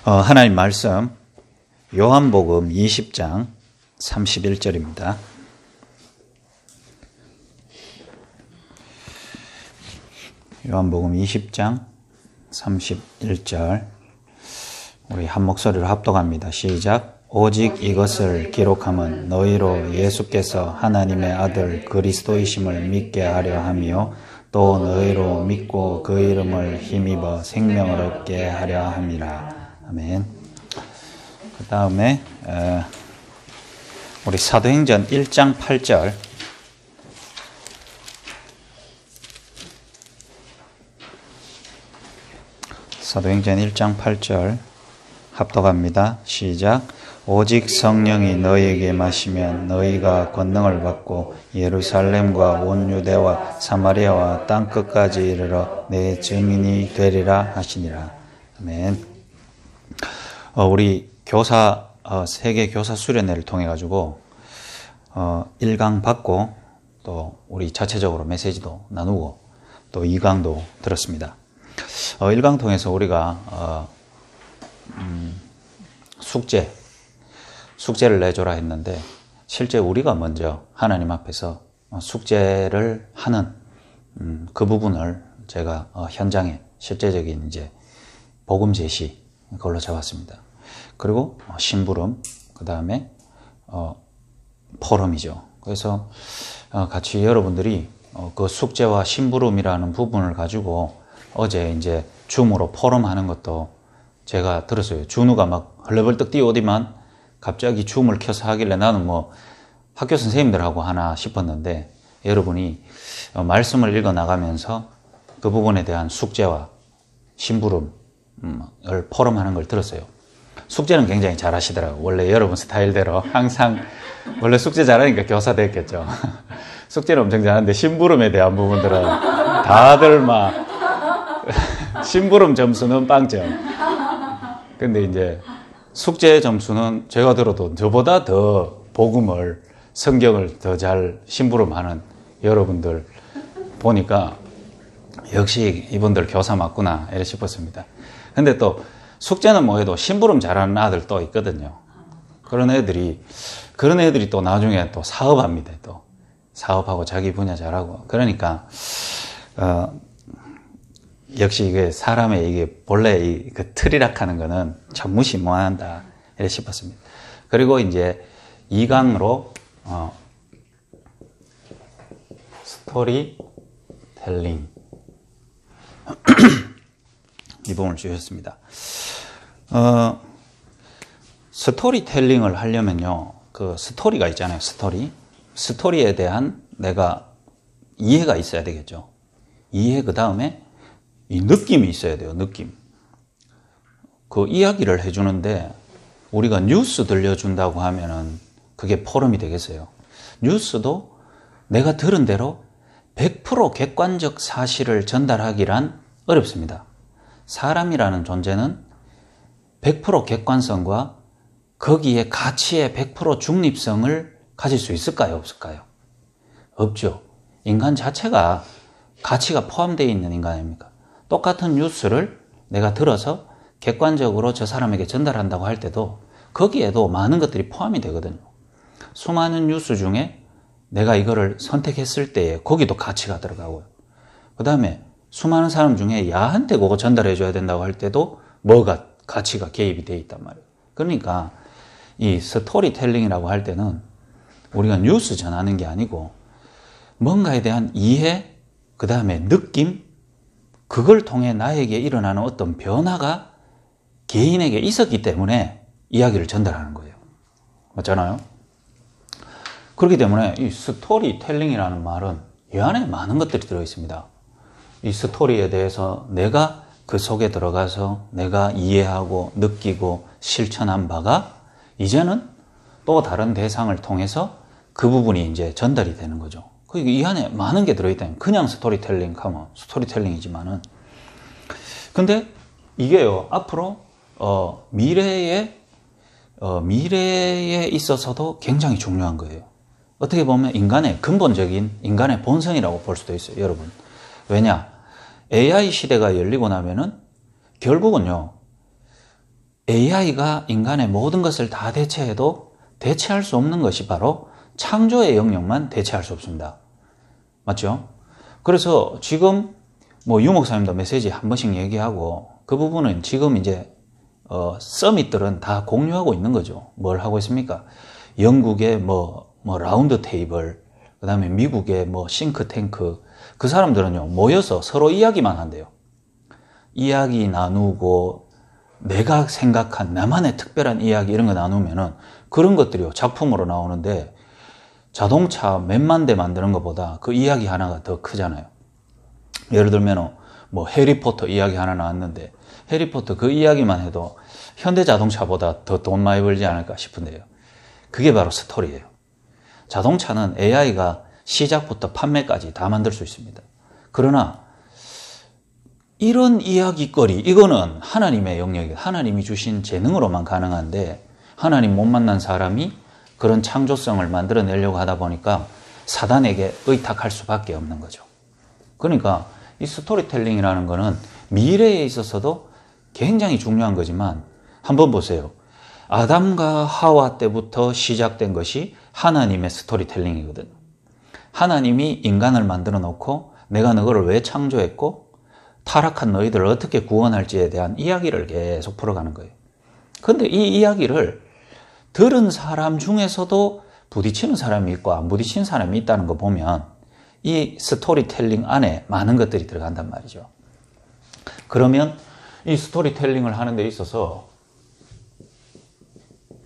하나님 말씀 요한복음 20장 31절입니다. 요한복음 20장 31절 우리 한 목소리로 합독합니다. 시작. 오직 이것을 기록함은 너희로 예수께서 하나님의 아들 그리스도이심을 믿게 하려 함이요 또 너희로 믿고 그 이름을 힘입어 생명을 얻게 하려 함이라. 아멘. 그 다음에 우리 사도행전 1장 8절 사도행전 1장 8절 합독합니다. 시작. 오직 성령이 너희에게 마시면 너희가 권능을 받고 예루살렘과 온 유대와 사마리아와 땅끝까지 이르러 내 증인이 되리라 하시니라. 아멘. 우리 교사 세계 교사 수련회를 통해 가지고 1강 받고 또 우리 자체적으로 메시지도 나누고 또 2강도 들었습니다. 1강 통해서 우리가 숙제를 내줘라 했는데 실제 우리가 먼저 하나님 앞에서 숙제를 하는 그 부분을 제가 현장에 실제적인 이제 복음 제시 그걸로 잡았습니다. 그리고 심부름, 그 다음에 포럼이죠. 그래서 같이 여러분들이 그 숙제와 심부름이라는 부분을 가지고 어제 이제 줌으로 포럼하는 것도 제가 들었어요. 준우가 막 헐레벌떡 뛰어오더만 갑자기 줌을 켜서 하길래 나는 뭐 학교 선생님들하고 하나 싶었는데 여러분이 말씀을 읽어 나가면서 그 부분에 대한 숙제와 심부름을 포럼하는 걸 들었어요. 숙제는 굉장히 잘 하시더라고요. 원래 여러분 스타일대로 항상 원래 숙제 잘하니까 교사 됐겠죠. 숙제는 엄청 잘하는데 심부름에 대한 부분들은 다들 막 심부름 점수는 빵점. 근데 이제 숙제 점수는 제가 들어도 저보다 더 복음을 성경을 더 잘 심부름하는 여러분들 보니까 역시 이분들 교사 맞구나 이래 싶었습니다. 근데 또 숙제는 뭐 해도 심부름 잘하는 아들 또 있거든요. 그런 애들이 또 나중에 또 사업합니다. 또 사업하고 자기 분야 잘하고 그러니까 역시 이게 사람의 이게 본래 그 틀이락하는 거는 전무시무한다 이래 싶었습니다. 그리고 이제 2강으로 스토리텔링 이 부분을 주셨습니다. 스토리텔링을 하려면요, 그 스토리가 있잖아요. 스토리에 대한 내가 이해가 있어야 되겠죠. 이해 그 다음에 이 느낌이 있어야 돼요. 느낌. 그 이야기를 해주는데 우리가 뉴스 들려준다고 하면은 그게 포럼이 되겠어요. 뉴스도 내가 들은 대로 100% 객관적 사실을 전달하기란 어렵습니다. 사람이라는 존재는 100% 객관성과 거기에 가치의 100% 중립성을 가질 수 있을까요? 없을까요? 없죠. 인간 자체가 가치가 포함되어 있는 인간 아닙니까? 똑같은 뉴스를 내가 들어서 객관적으로 저 사람에게 전달한다고 할 때도 거기에도 많은 것들이 포함이 되거든요. 수많은 뉴스 중에 내가 이거를 선택했을 때에 거기도 가치가 들어가고요. 그 다음에 수많은 사람 중에 야한테 그거 전달해 줘야 된다고 할 때도 뭐가 가치가 개입이 되어 있단 말이에요. 그러니까 이 스토리텔링이라고 할 때는 우리가 뉴스 전하는 게 아니고 뭔가에 대한 이해, 그 다음에 느낌, 그걸 통해 나에게 일어나는 어떤 변화가 개인에게 있었기 때문에 이야기를 전달하는 거예요. 맞잖아요? 그렇기 때문에 이 스토리텔링이라는 말은 이 안에 많은 것들이 들어있습니다. 이 스토리에 대해서 내가 그 속에 들어가서 내가 이해하고 느끼고 실천한 바가 이제는 또 다른 대상을 통해서 그 부분이 이제 전달이 되는 거죠. 이 안에 많은 게 들어있다면 그냥 스토리텔링 하면 스토리텔링이지만은 근데 이게요 앞으로 미래에 있어서도 굉장히 중요한 거예요. 어떻게 보면 인간의 근본적인 인간의 본성이라고 볼 수도 있어요, 여러분. 왜냐? AI 시대가 열리고 나면은 결국은요 AI가 인간의 모든 것을 다 대체해도 대체할 수 없는 것이 바로 창조의 영역만 대체할 수 없습니다. 맞죠? 그래서 지금 뭐 유목사님도 메시지 한 번씩 얘기하고 그 부분은 지금 이제 서밋들은 다 공유하고 있는 거죠. 뭘 하고 있습니까? 영국의 뭐 라운드 테이블, 그 다음에 미국의 뭐 싱크탱크, 그 사람들은요 모여서 서로 이야기만 한대요. 이야기 나누고 내가 생각한 나만의 특별한 이야기 이런 거 나누면은 그런 것들이요 작품으로 나오는데, 자동차 몇만 대 만드는 것보다 그 이야기 하나가 더 크잖아요. 예를 들면 뭐 해리포터 이야기 하나 나왔는데 해리포터 그 이야기만 해도 현대자동차보다 더 돈 많이 벌지 않을까 싶은데요. 그게 바로 스토리예요. 자동차는 AI가 시작부터 판매까지 다 만들 수 있습니다. 그러나 이런 이야기거리, 이거는 하나님의 영역이에요. 하나님이 주신 재능으로만 가능한데 하나님 못 만난 사람이 그런 창조성을 만들어내려고 하다 보니까 사단에게 의탁할 수밖에 없는 거죠. 그러니까 이 스토리텔링이라는 거는 미래에 있어서도 굉장히 중요한 거지만, 한번 보세요. 아담과 하와 때부터 시작된 것이 하나님의 스토리텔링이거든요. 하나님이 인간을 만들어 놓고 내가 너를 왜 창조했고 타락한 너희들을 어떻게 구원할지에 대한 이야기를 계속 풀어가는 거예요. 그런데 이 이야기를 들은 사람 중에서도 부딪히는 사람이 있고 안 부딪히는 사람이 있다는 거 보면 이 스토리텔링 안에 많은 것들이 들어간단 말이죠. 그러면 이 스토리텔링을 하는 데 있어서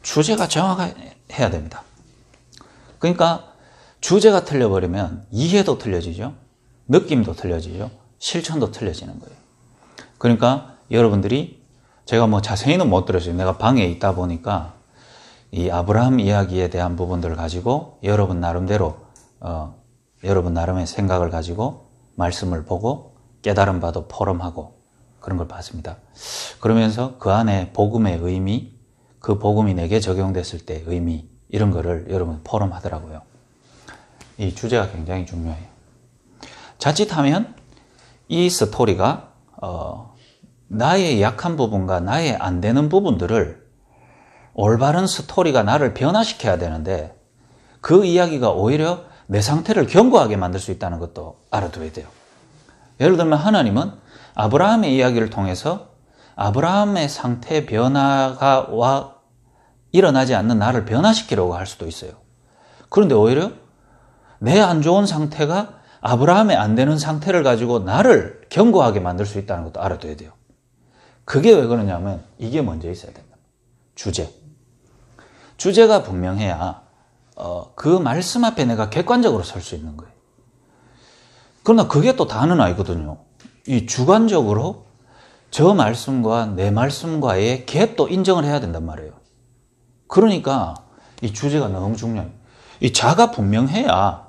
주제가 정확해야 됩니다. 그러니까 주제가 틀려버리면 이해도 틀려지죠. 느낌도 틀려지죠. 실천도 틀려지는 거예요. 그러니까 여러분들이, 제가 뭐 자세히는 못 들었어요. 내가 방에 있다 보니까 이 아브라함 이야기에 대한 부분들을 가지고 여러분 나름대로 여러분 나름의 생각을 가지고 말씀을 보고 깨달음 바도 포럼하고 그런 걸 봤습니다. 그러면서 그 안에 복음의 의미, 그 복음이 내게 적용됐을 때의 의미, 이런 거를 여러분 포럼하더라고요. 이 주제가 굉장히 중요해요. 자칫하면 이 스토리가 나의 약한 부분과 나의 안 되는 부분들을 올바른 스토리가 나를 변화시켜야 되는데 그 이야기가 오히려 내 상태를 견고하게 만들 수 있다는 것도 알아둬야 돼요. 예를 들면 하나님은 아브라함의 이야기를 통해서 아브라함의 상태 변화가 일어나지 않는 나를 변화시키려고 할 수도 있어요. 그런데 오히려 내 안 좋은 상태가 아브라함의 안 되는 상태를 가지고 나를 견고하게 만들 수 있다는 것도 알아둬야 돼요. 그게 왜 그러냐면 이게 먼저 있어야 된다. 주제가 분명해야 그 말씀 앞에 내가 객관적으로 설 수 있는 거예요. 그러나 그게 또 다는 아니거든요. 이 주관적으로 저 말씀과 내 말씀과의 갭도 인정을 해야 된단 말이에요. 그러니까 이 주제가 너무 중요해요. 이 자가 분명해야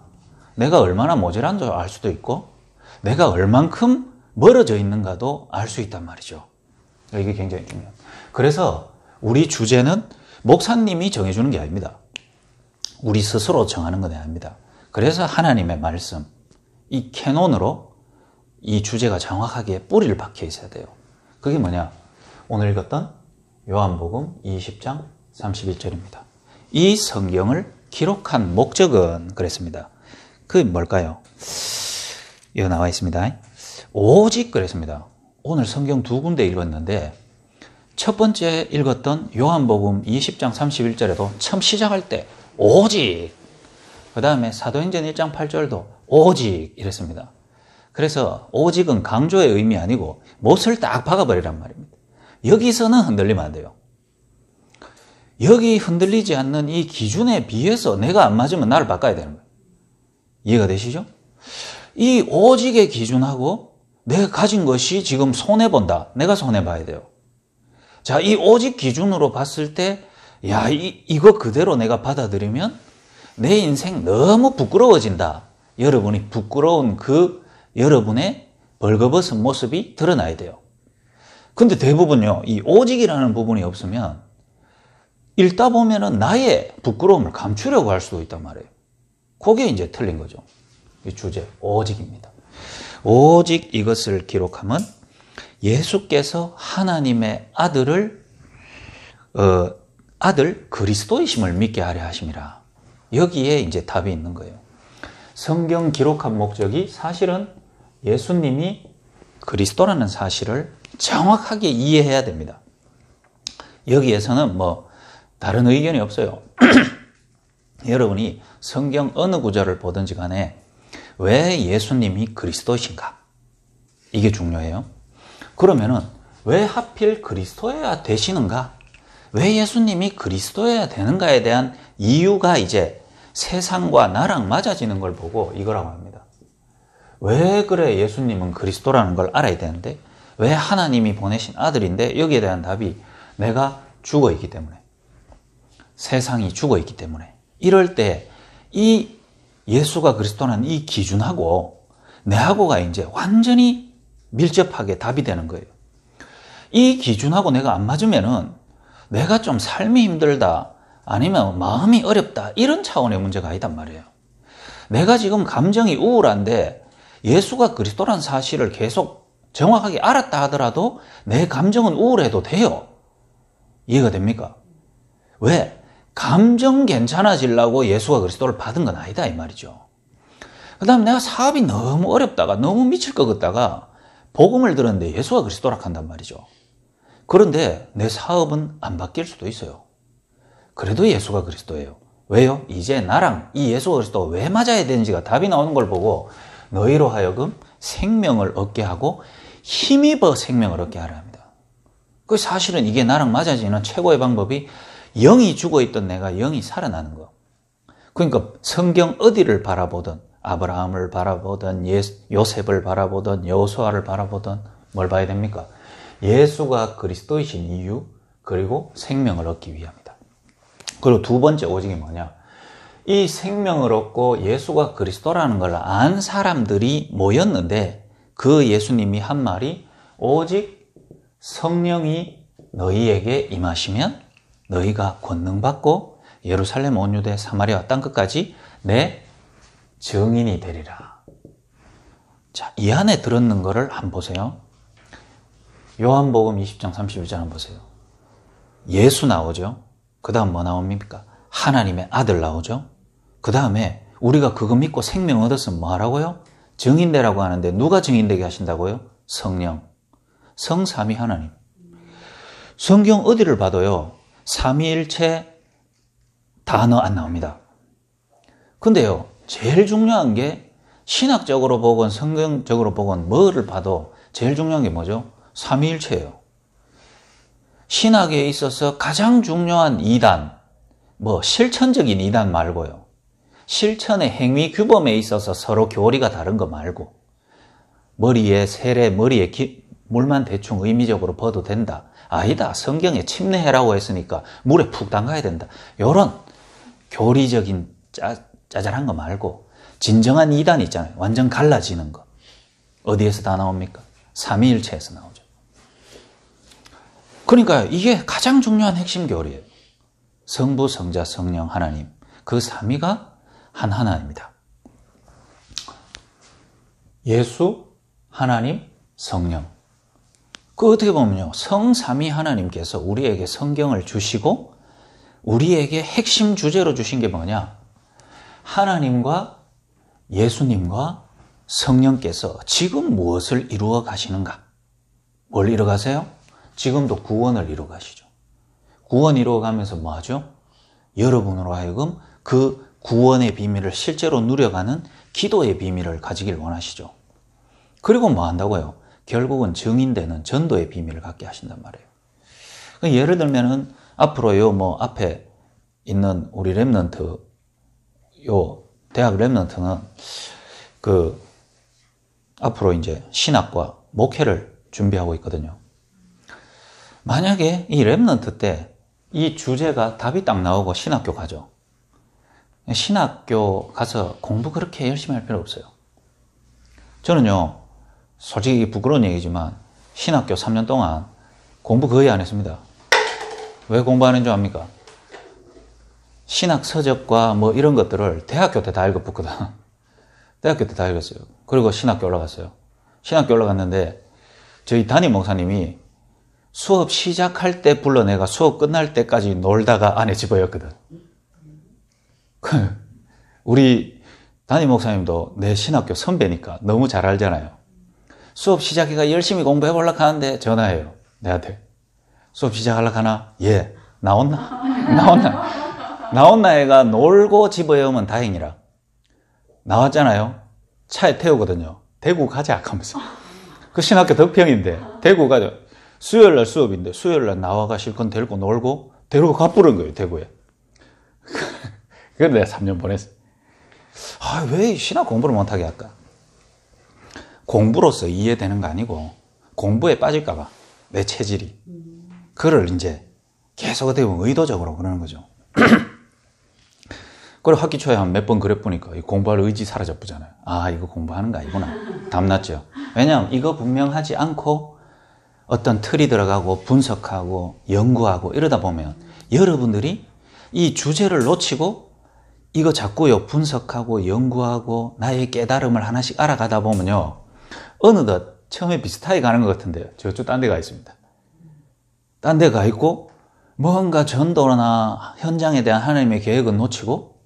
내가 얼마나 모자란지 알 수도 있고 내가 얼만큼 멀어져 있는가도 알 수 있단 말이죠. 이게 굉장히 중요해요. 그래서 우리 주제는 목사님이 정해주는 게 아닙니다. 우리 스스로 정하는 건 아닙니다. 그래서 하나님의 말씀, 이 캐논으로 이 주제가 정확하게 뿌리를 박혀 있어야 돼요. 그게 뭐냐? 오늘 읽었던 요한복음 20장 31절입니다. 이 성경을 기록한 목적은 그랬습니다. 그게 뭘까요? 여기 나와 있습니다. 오직 그랬습니다. 오늘 성경 두 군데 읽었는데 첫 번째 읽었던 요한복음 20장 31절에도 처음 시작할 때 오직, 그 다음에 사도행전 1장 8절도 오직 이랬습니다. 그래서 오직은 강조의 의미 아니고 못을 딱 박아버리란 말입니다. 여기서는 흔들리면 안 돼요. 여기 흔들리지 않는 이 기준에 비해서 내가 안 맞으면 나를 바꿔야 되는 거예요. 이해가 되시죠? 이 오직의 기준하고 내가 가진 것이 지금 손해본다. 내가 손해봐야 돼요. 자, 이 오직 기준으로 봤을 때, 야, 이거 그대로 내가 받아들이면 내 인생 너무 부끄러워진다. 여러분이 부끄러운 그 여러분의 벌거벗은 모습이 드러나야 돼요. 근데 대부분요, 이 오직이라는 부분이 없으면 읽다 보면은 나의 부끄러움을 감추려고 할 수도 있단 말이에요. 그게 이제 틀린 거죠. 이 주제, 오직입니다. 오직 이것을 기록하면 예수께서 하나님의 아들을 아들 그리스도이심을 믿게 하려 하심이라. 여기에 이제 답이 있는 거예요. 성경 기록한 목적이 사실은 예수님이 그리스도라는 사실을 정확하게 이해해야 됩니다. 여기에서는 뭐 다른 의견이 없어요. 여러분이 성경 어느 구절을 보든지 간에 왜 예수님이 그리스도이신가? 이게 중요해요. 그러면은 왜 하필 그리스도여야 되시는가? 왜 예수님이 그리스도여야 되는가에 대한 이유가 이제 세상과 나랑 맞아지는 걸 보고 이거라고 합니다. 왜 그래 예수님은 그리스도라는 걸 알아야 되는데 왜 하나님이 보내신 아들인데 여기에 대한 답이 내가 죽어 있기 때문에 세상이 죽어 있기 때문에 이럴 때 이 예수가 그리스도라는 이 기준하고 내하고가 이제 완전히 밀접하게 답이 되는 거예요. 이 기준하고 내가 안 맞으면은 내가 좀 삶이 힘들다 아니면 마음이 어렵다 이런 차원의 문제가 아니단 말이에요. 내가 지금 감정이 우울한데 예수가 그리스도라는 사실을 계속 정확하게 알았다 하더라도 내 감정은 우울해도 돼요. 이해가 됩니까? 왜? 감정 괜찮아지려고 예수가 그리스도를 받은 건 아니다 이 말이죠. 그 다음 내가 사업이 너무 어렵다가 너무 미칠 것 같다가 복음을 들었는데 예수가 그리스도라 한단 말이죠. 그런데 내 사업은 안 바뀔 수도 있어요. 그래도 예수가 그리스도예요. 왜요? 이제 나랑 이 예수가 그리스도가 왜 맞아야 되는지가 답이 나오는 걸 보고 너희로 하여금 생명을 얻게 하고 힘입어 생명을 얻게 하려 합니다. 그 사실은 이게 나랑 맞아지는 최고의 방법이 영이 죽어있던 내가 영이 살아나는 거. 그러니까 성경 어디를 바라보든 아브라함을 바라보든 요셉을 바라보든 여호수아를 바라보든 뭘 봐야 됩니까? 예수가 그리스도이신 이유 그리고 생명을 얻기 위함이다. 그리고 두 번째 오직이 뭐냐? 이 생명을 얻고 예수가 그리스도라는 걸 안 사람들이 모였는데 그 예수님이 한 말이 오직 성령이 너희에게 임하시면 너희가 권능받고 예루살렘 온 유대 사마리아 땅끝까지 내 증인이 되리라. 자, 이 안에 들었는 거를 한번 보세요. 요한복음 20장 31절 한번 보세요. 예수 나오죠. 그 다음 뭐 나옵니까? 하나님의 아들 나오죠. 그 다음에 우리가 그거 믿고 생명 얻었으면 뭐 하라고요? 증인되라고 하는데 누가 증인되게 하신다고요? 성령. 성삼위 하나님. 성경 어디를 봐도요. 삼위일체 단어 안 나옵니다. 근데요. 제일 중요한 게 신학적으로 보건 성경적으로 보건 뭐를 봐도 제일 중요한 게 뭐죠? 삼위일체예요. 신학에 있어서 가장 중요한 이단, 뭐 실천적인 이단 말고요. 실천의 행위 규범에 있어서 서로 교리가 다른 거 말고 머리에 세례, 머리에 물만 대충 의미적으로 벗어도 된다. 아니다. 성경에 침례해라고 했으니까 물에 푹 담가야 된다. 이런 교리적인 짜잘한 거 말고 진정한 이단 있잖아요. 완전 갈라지는 거. 어디에서 다 나옵니까? 삼위일체에서 나오죠. 그러니까 이게 가장 중요한 핵심 교리예요. 성부, 성자, 성령, 하나님. 그 삼위가 한 하나입니다. 예수, 하나님, 성령. 그 어떻게 보면요. 성삼위 하나님께서 우리에게 성경을 주시고 우리에게 핵심 주제로 주신 게 뭐냐? 하나님과 예수님과 성령께서 지금 무엇을 이루어 가시는가? 뭘 이루어 가세요? 지금도 구원을 이루어 가시죠. 구원 이루어 가면서 뭐 하죠? 여러분으로 하여금 그 구원의 비밀을 실제로 누려가는 기도의 비밀을 가지길 원하시죠. 그리고 뭐 한다고요? 결국은 증인되는 전도의 비밀을 갖게 하신단 말이에요. 예를 들면은 앞으로요, 뭐 앞에 있는 우리 렘넌트, 요 대학 렘넌트는 그 앞으로 이제 신학과 목회를 준비하고 있거든요. 만약에 이 렘넌트 때 이 주제가 답이 딱 나오고 신학교 가죠. 신학교 가서 공부 그렇게 열심히 할 필요 없어요. 저는요, 솔직히 부끄러운 얘기지만 신학교 3년 동안 공부 거의 안 했습니다. 왜 공부 안 했는 줄 압니까? 신학 서적과 뭐 이런 것들을 대학교 때 다 읽어봤거든. 대학교 때 다 읽었어요. 그리고 신학교 올라갔어요. 신학교 올라갔는데 저희 담임 목사님이 수업 시작할 때 불러 내가 수업 끝날 때까지 놀다가 안에 집어였거든. 우리 담임 목사님도 내 신학교 선배니까 너무 잘 알잖아요. 수업 시작해가 열심히 공부해 보려고 하는데 전화해요. 내한테. 수업 시작하려고 하나? 예. 나온나? 나온나 애가 놀고 집에 오면 다행이라. 나왔잖아요. 차에 태우거든요. 대구 가자 하면서. 그 신학교 덕평인데 대구 가자. 수요일날 수업인데 수요일날 나와가 실컷 데리고 놀고 데리고 가부른 거예요. 대구에. 그래서 내가 3년 보냈어. 왜 신학 공부를 못하게 할까? 공부로서 이해되는 거 아니고 공부에 빠질까 봐. 내 체질이. 그걸 이제 계속 어떻게 보면 의도적으로 그러는 거죠. 그래 학기 초에 한 몇 번 그래 보니까 공부할 의지 사라져 보잖아요. 이거 공부하는 거 아니구나. 답났죠. 왜냐하면 이거 분명하지 않고 어떤 틀이 들어가고 분석하고 연구하고 이러다 보면 여러분들이 이 주제를 놓치고 이거 자꾸요 분석하고 연구하고 나의 깨달음을 하나씩 알아가다 보면요. 어느덧 처음에 비슷하게 가는 것 같은데요. 저쪽 딴 데 가 있습니다. 딴 데 가 있고 뭔가 전도나 현장에 대한 하나님의 계획은 놓치고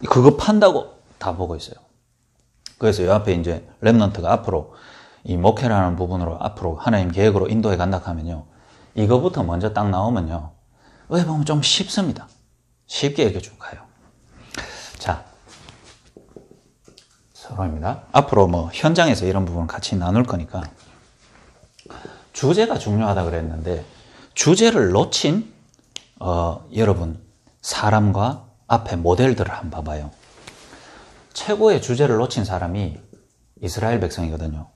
그거 판다고 다 보고 있어요. 그래서 이 앞에 이제 렘넌트가 앞으로 이 목회라는 부분으로 앞으로 하나님 계획으로 인도해 간다 하면요. 이거부터 먼저 딱 나오면요. 왜 보면 좀 쉽습니다. 쉽게 이렇게 쭉 가요. 자, 서로입니다. 앞으로 뭐 현장에서 이런 부분 같이 나눌 거니까 주제가 중요하다 그랬는데 주제를 놓친 여러분 사람과 앞에 모델들을 한번 봐봐요. 최고의 주제를 놓친 사람이 이스라엘 백성이거든요.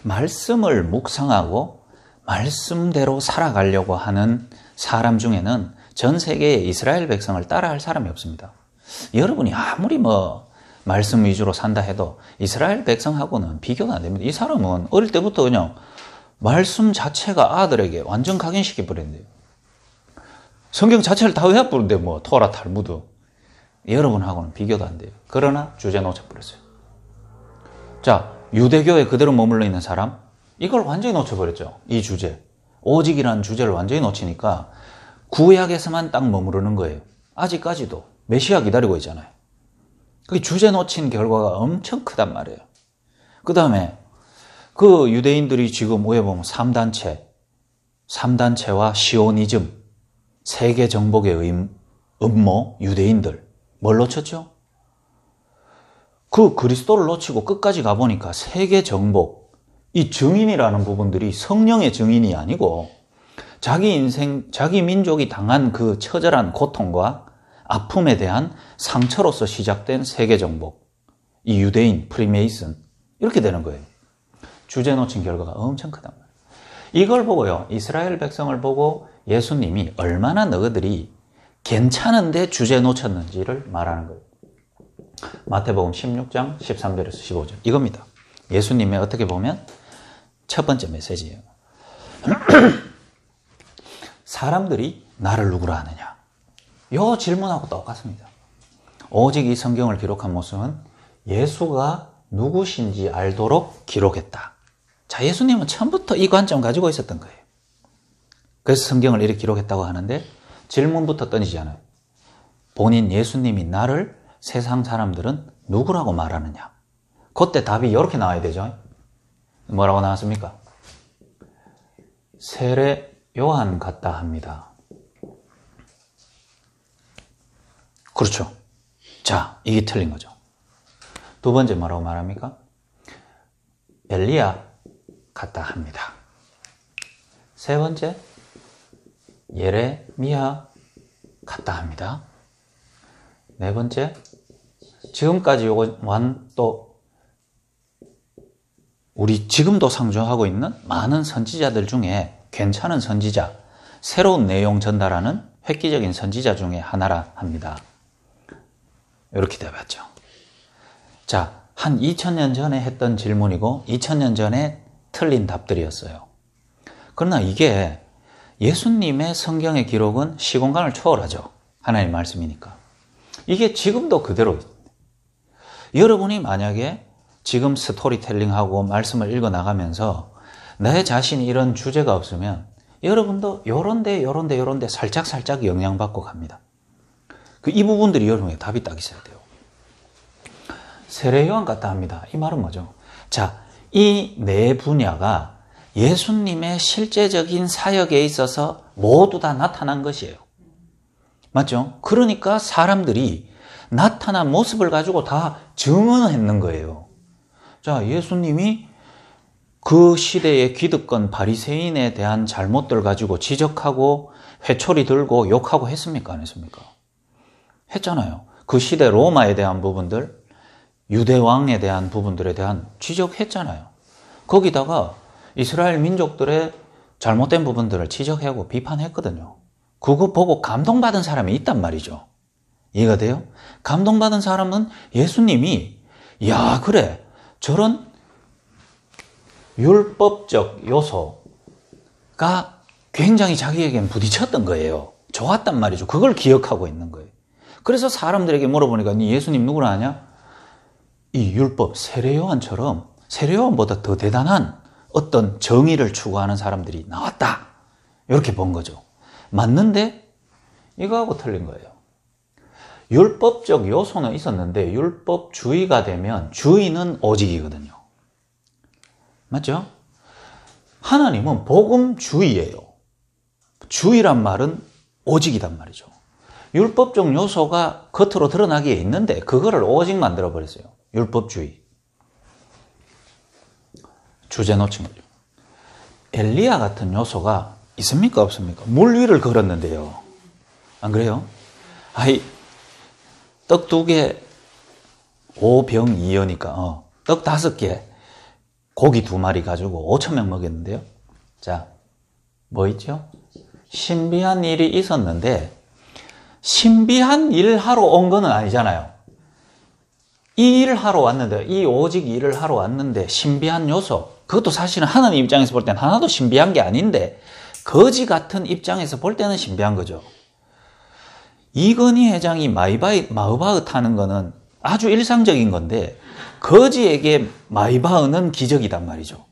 말씀을 묵상하고 말씀대로 살아가려고 하는 사람 중에는 전 세계의 이스라엘 백성을 따라할 사람이 없습니다. 여러분이 아무리 말씀 위주로 산다 해도 이스라엘 백성하고는 비교가 안 됩니다. 이 사람은 어릴 때부터 그냥 말씀 자체가 아들에게 완전 각인시켜 버렸는데요. 성경 자체를 다 외워버렸는데 토라 탈무드. 여러분하고는 비교도 안 돼요. 그러나 주제 놓쳐버렸어요. 자, 유대교에 그대로 머물러 있는 사람, 이걸 완전히 놓쳐버렸죠. 이 주제. 오직이라는 주제를 완전히 놓치니까 구약에서만 딱 머무르는 거예요. 아직까지도 메시아 기다리고 있잖아요. 그 주제 놓친 결과가 엄청 크단 말이에요. 그 다음에 그 유대인들이 지금 위에 보면 3단체와 시오니즘, 세계 정복의 음모, 유대인들 뭘 놓쳤죠? 그 그리스도를 놓치고 끝까지 가보니까 세계 정복, 이 증인이라는 부분들이 성령의 증인이 아니고 자기 인생, 자기 민족이 당한 그 처절한 고통과 아픔에 대한 상처로서 시작된 세계 정복, 이 유대인, 프리메이슨 이렇게 되는 거예요. 주제 놓친 결과가 엄청 크단 말이에요. 이걸 보고요, 이스라엘 백성을 보고 예수님이 얼마나 너희들이 괜찮은데 주제 놓쳤는지를 말하는 거예요. 마태복음 16장 13절에서 15절 이겁니다. 예수님의 어떻게 보면 첫 번째 메시지예요. 사람들이 나를 누구라 하느냐? 이 질문하고 똑같습니다. 오직 이 성경을 기록한 모습은 예수가 누구신지 알도록 기록했다. 자, 예수님은 처음부터 이 관점 가지고 있었던 거예요. 그래서 성경을 이렇게 기록했다고 하는데 질문부터 던지잖아요. 본인 예수님이 나를 세상 사람들은 누구라고 말하느냐? 그때 답이 이렇게 나와야 되죠. 뭐라고 나왔습니까? 세례 요한 같다 합니다. 그렇죠. 자, 이게 틀린 거죠. 두 번째 뭐라고 말합니까? 엘리야 같다 합니다. 세 번째, 예레미야 같다 합니다. 네 번째, 지금까지 요거만 또 우리 지금도 상주하고 있는 많은 선지자들 중에 괜찮은 선지자, 새로운 내용 전달하는 획기적인 선지자 중에 하나라 합니다. 이렇게 돼봤죠. 자, 한 2000년 전에 했던 질문이고 2000년 전에 틀린 답들이었어요. 그러나 이게 예수님의 성경의 기록은 시공간을 초월하죠. 하나님의 말씀이니까. 이게 지금도 그대로 있습니다. 여러분이 만약에 지금 스토리텔링하고 말씀을 읽어나가면서 내 자신이 이런 주제가 없으면 여러분도 요런데 살짝 영향받고 갑니다. 이 부분들이 여러분의 답이 딱 있어야 돼요. 세례요한 같다 합니다. 이 말은 뭐죠? 자, 이 네 분야가 예수님의 실제적인 사역에 있어서 모두 다 나타난 것이에요. 맞죠? 그러니까 사람들이 나타난 모습을 가지고 다 증언했는 거예요. 자, 예수님이 그 시대의 기득권 바리새인에 대한 잘못들 가지고 지적하고 회초리 들고 욕하고 했습니까? 안 했습니까? 했잖아요. 그 시대 로마에 대한 부분들, 유대왕에 대한 부분들에 대한 지적했잖아요. 거기다가 이스라엘 민족들의 잘못된 부분들을 지적하고 비판했거든요. 그거 보고 감동받은 사람이 있단 말이죠. 이해가 돼요? 감동받은 사람은 예수님이 야, 그래, 저런 율법적 요소가 굉장히 자기에겐 부딪혔던 거예요. 좋았단 말이죠. 그걸 기억하고 있는 거예요. 그래서 사람들에게 물어보니까 니 예수님 누구라 하냐? 이 율법 세례요한처럼 세례요한보다 더 대단한 어떤 정의를 추구하는 사람들이 나왔다. 이렇게 본 거죠. 맞는데 이거하고 틀린 거예요. 율법적 요소는 있었는데 율법주의가 되면 주의는 오직이거든요. 맞죠? 하나님은 복음주의예요. 주의란 말은 오직이단 말이죠. 율법적 요소가 겉으로 드러나기에 있는데 그거를 오직 만들어버렸어요. 율법주의. 주제 놓친 거죠. 엘리야 같은 요소가 있습니까? 없습니까? 물 위를 걸었는데요. 안 그래요? 아이, 떡 2개, 5병 2여니까, 떡 5개, 고기 2마리 가지고 5,000명 먹였는데요. 자, 뭐 있죠? 신비한 일이 있었는데, 신비한 일 하러 온 거는 아니잖아요. 이 일을 하러 왔는데, 이 오직 일을 하러 왔는데, 신비한 요소, 그것도 사실은 하나님 입장에서 볼 때는 하나도 신비한 게 아닌데, 거지 같은 입장에서 볼 때는 신비한 거죠. 이건희 회장이 마으바흐 타는 거는 아주 일상적인 건데, 거지에게 마이바흐는 기적이단 말이죠.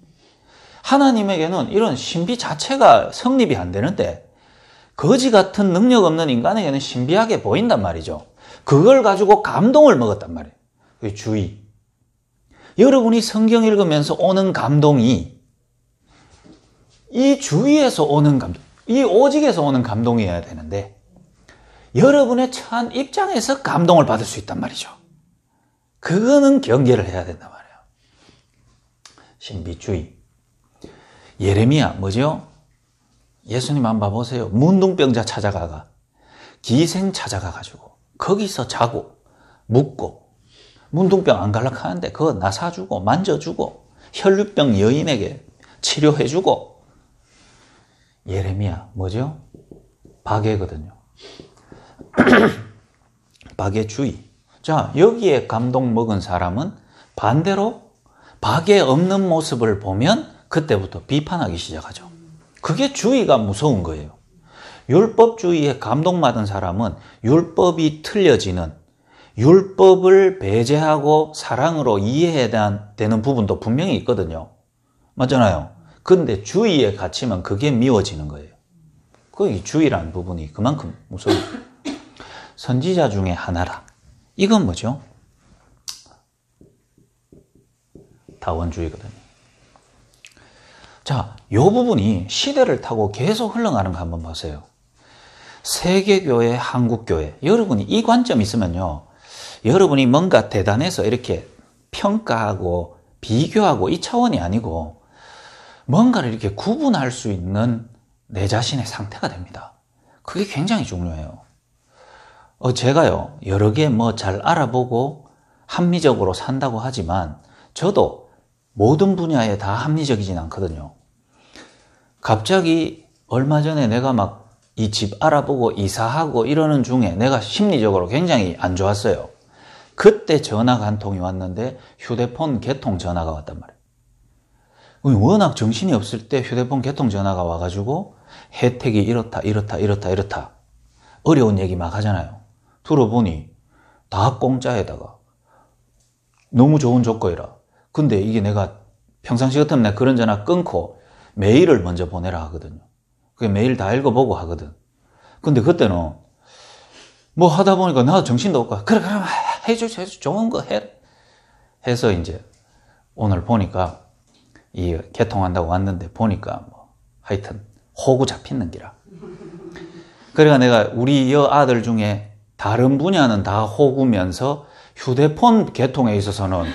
하나님에게는 이런 신비 자체가 성립이 안 되는데, 거지 같은 능력 없는 인간에게는 신비하게 보인단 말이죠. 그걸 가지고 감동을 먹었단 말이에요. 그 주의. 여러분이 성경 읽으면서 오는 감동이 이 주의에서 오는 감동, 이 오직에서 오는 감동이어야 되는데 여러분의 처한 입장에서 감동을 받을 수 있단 말이죠. 그거는 경계를 해야 된단 말이에요. 신비주의. 예레미야 뭐죠? 예수님 한번 봐보세요. 문둥병자 찾아가가 기생 찾아가가지고 거기서 자고 묵고 문둥병 안 갈락하는데 그거 나 사주고 만져주고 혈류병 여인에게 치료해주고. 예레미야 뭐죠? 박해거든요. 박해주의. 자, 여기에 감동 먹은 사람은 반대로 박해 없는 모습을 보면 그때부터 비판하기 시작하죠. 그게 주의가 무서운 거예요. 율법주의에 감동받은 사람은 율법이 틀려지는, 율법을 배제하고 사랑으로 이해해야 되는 부분도 분명히 있거든요. 맞잖아요. 근데 주의에 갇히면 그게 미워지는 거예요. 그 주의라는 부분이 그만큼 무서워요. 선지자 중에 하나라. 이건 뭐죠? 다원주의거든요. 자, 이 부분이 시대를 타고 계속 흘러가는 거 한번 보세요. 세계교회, 한국교회. 여러분이 이 관점 있으면요. 여러분이 뭔가 대단해서 이렇게 평가하고 비교하고 이 차원이 아니고 뭔가를 이렇게 구분할 수 있는 내 자신의 상태가 됩니다. 그게 굉장히 중요해요. 제가요, 여러 개 뭐 잘 알아보고 합리적으로 산다고 하지만 저도 모든 분야에 다 합리적이진 않거든요. 갑자기 얼마 전에 내가 막 이 집 알아보고 이사하고 이러는 중에 내가 심리적으로 굉장히 안 좋았어요. 그때 전화가 한 통이 왔는데 휴대폰 개통 전화가 왔단 말이에요. 워낙 정신이 없을 때 휴대폰 개통 전화가 와가지고 혜택이 이렇다. 어려운 얘기 막 하잖아요. 들어보니 다 공짜에다가 너무 좋은 조건이라. 근데 이게 내가 평상시 같으면 내가 그런 전화 끊고 메일을 먼저 보내라 하거든요. 그 메일 다 읽어보고 하거든. 근데 그때는 뭐 하다 보니까 나도 정신도 없고 그래 그럼 해줘 좋은 거 해 해서 이제 오늘 보니까 이 개통한다고 왔는데 보니까 뭐 하여튼 호구 잡히는 기라. 그래가 내가 우리 여 아들 중에 다른 분야는 다 호구면서 휴대폰 개통에 있어서는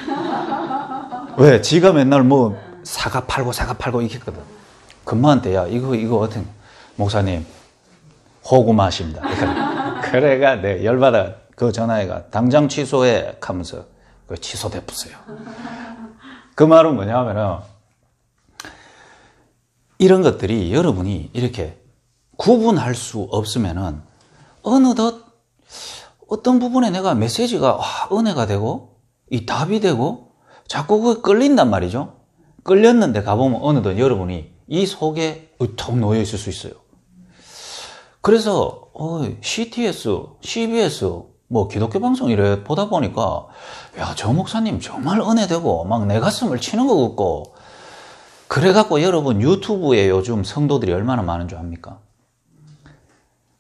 왜 지가 맨날 뭐 사과 팔고 이렇게 했거든. 금마한테 야 이거 어떻게 목사님 호구 맛입니다. 그래가 내 열받아 그 전화해가 당장 취소해 하면서 그 취소됐어요. 그 말은 뭐냐면은 이런 것들이 여러분이 이렇게 구분할 수 없으면은 어느덧 어떤 부분에 내가 메시지가 은혜가 되고 이 답이 되고 자꾸 그게 끌린단 말이죠. 끌렸는데 가보면 어느덧 여러분이 이 속에 턱 놓여 있을 수 있어요. 그래서 CTS, CBS 뭐 기독교 방송 이래 보다 보니까 야, 저 목사님 정말 은혜되고 막 내 가슴을 치는 것 같고 그래갖고 여러분 유튜브에 요즘 성도들이 얼마나 많은 줄 압니까?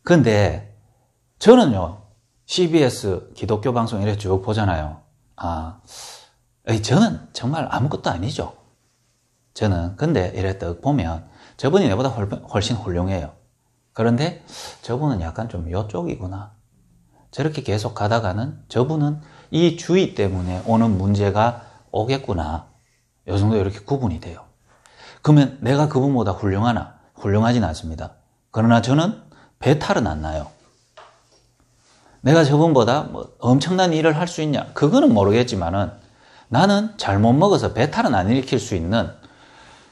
근데 저는요 CBS 기독교 방송 이래 쭉 보잖아요. 저는 정말 아무것도 아니죠. 저는 근데 이래 딱 보면 저분이 내보다 훨씬 훌륭해요. 그런데 저분은 약간 좀 요쪽이구나. 저렇게 계속 가다가는 저분은 이 주의 때문에 오는 문제가 오겠구나. 요 정도 이렇게 구분이 돼요. 그러면 내가 그분보다 훌륭하나? 훌륭하진 않습니다. 그러나 저는 배탈은 안 나요. 내가 저분보다 뭐 엄청난 일을 할 수 있냐? 그거는 모르겠지만은 나는 잘못 먹어서 배탈은 안 일으킬 수 있는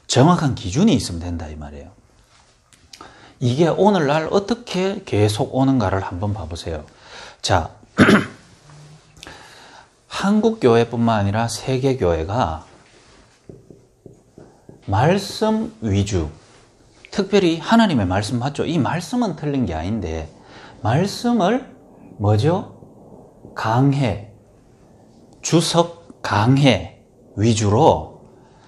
정확한 기준이 있으면 된다 이 말이에요. 이게 오늘날 어떻게 계속 오는가를 한번 봐보세요. 자, 한국 교회뿐만 아니라 세계 교회가 말씀 위주, 특별히 하나님의 말씀 맞죠? 이 말씀은 틀린 게 아닌데 말씀을 뭐죠? 강해, 주석 강해 위주로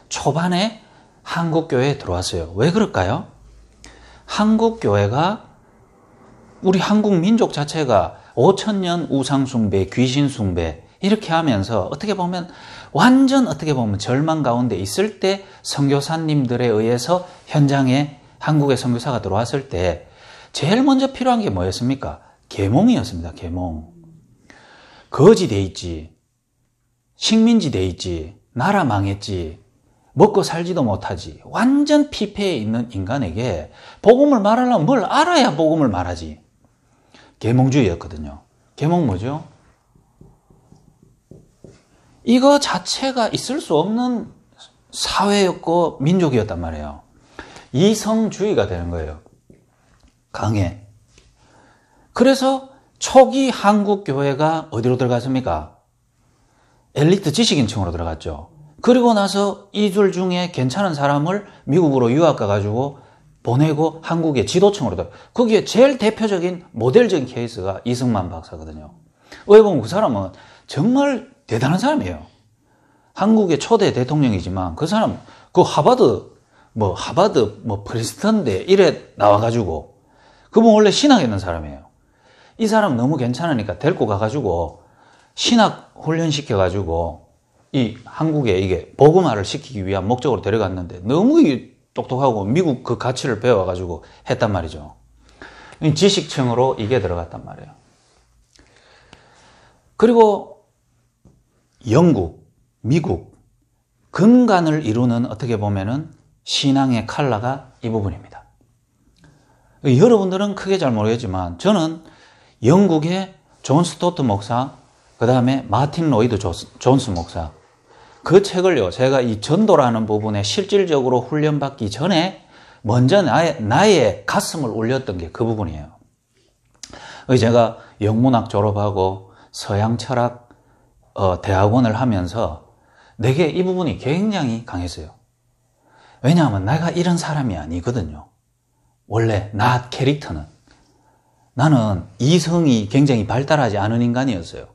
초반에 한국 교회에 들어왔어요. 왜 그럴까요? 한국 교회가 우리 한국 민족 자체가 5,000년 우상 숭배, 귀신 숭배 이렇게 하면서 어떻게 보면 완전 어떻게 보면 절망 가운데 있을 때 선교사님들에 의해서 현장에 한국의 선교사가 들어왔을 때 제일 먼저 필요한 게 뭐였습니까? 계몽이었습니다. 계몽. 거지 돼 있지. 식민지 돼 있지. 나라 망했지. 먹고 살지도 못하지. 완전 피폐해 있는 인간에게 복음을 말하려면 뭘 알아야 복음을 말하지. 계몽주의였거든요. 계몽 뭐죠? 이거 자체가 있을 수 없는 사회였고 민족이었단 말이에요. 이성주의가 되는 거예요. 강해. 그래서 초기 한국 교회가 어디로 들어갔습니까? 엘리트 지식인층으로 들어갔죠. 그리고 나서 이들 중에 괜찮은 사람을 미국으로 유학 가가지고 보내고 한국의 지도층으로 들어갔어요. 거기에 제일 대표적인 모델적인 케이스가 이승만 박사거든요. 왜 보면 그 사람은 정말 대단한 사람이에요. 한국의 초대 대통령이지만 그 사람 하버드 프린스턴대 이래 나와가지고 그분 원래 신학에 있는 사람이에요. 이 사람 너무 괜찮으니까 데리고 가가지고 신학 훈련시켜가지고 이 한국에 이게 복음화를 시키기 위한 목적으로 데려갔는데 너무 똑똑하고 미국 그 가치를 배워가지고 했단 말이죠. 지식층으로 이게 들어갔단 말이에요. 그리고 영국, 미국, 근간을 이루는 어떻게 보면은 신앙의 칼라가 이 부분입니다. 여러분들은 크게 잘 모르겠지만 저는 영국의 존 스토트 목사, 그 다음에 마틴 로이드 존스 목사, 그 책을요, 제가 이 전도라는 부분에 실질적으로 훈련받기 전에 먼저 나의 가슴을 울렸던 게 그 부분이에요. 제가 영문학 졸업하고 서양 철학 대학원을 하면서 내게 이 부분이 굉장히 강했어요. 왜냐하면 내가 이런 사람이 아니거든요. 원래 나 캐릭터는. 나는 이성이 굉장히 발달하지 않은 인간이었어요.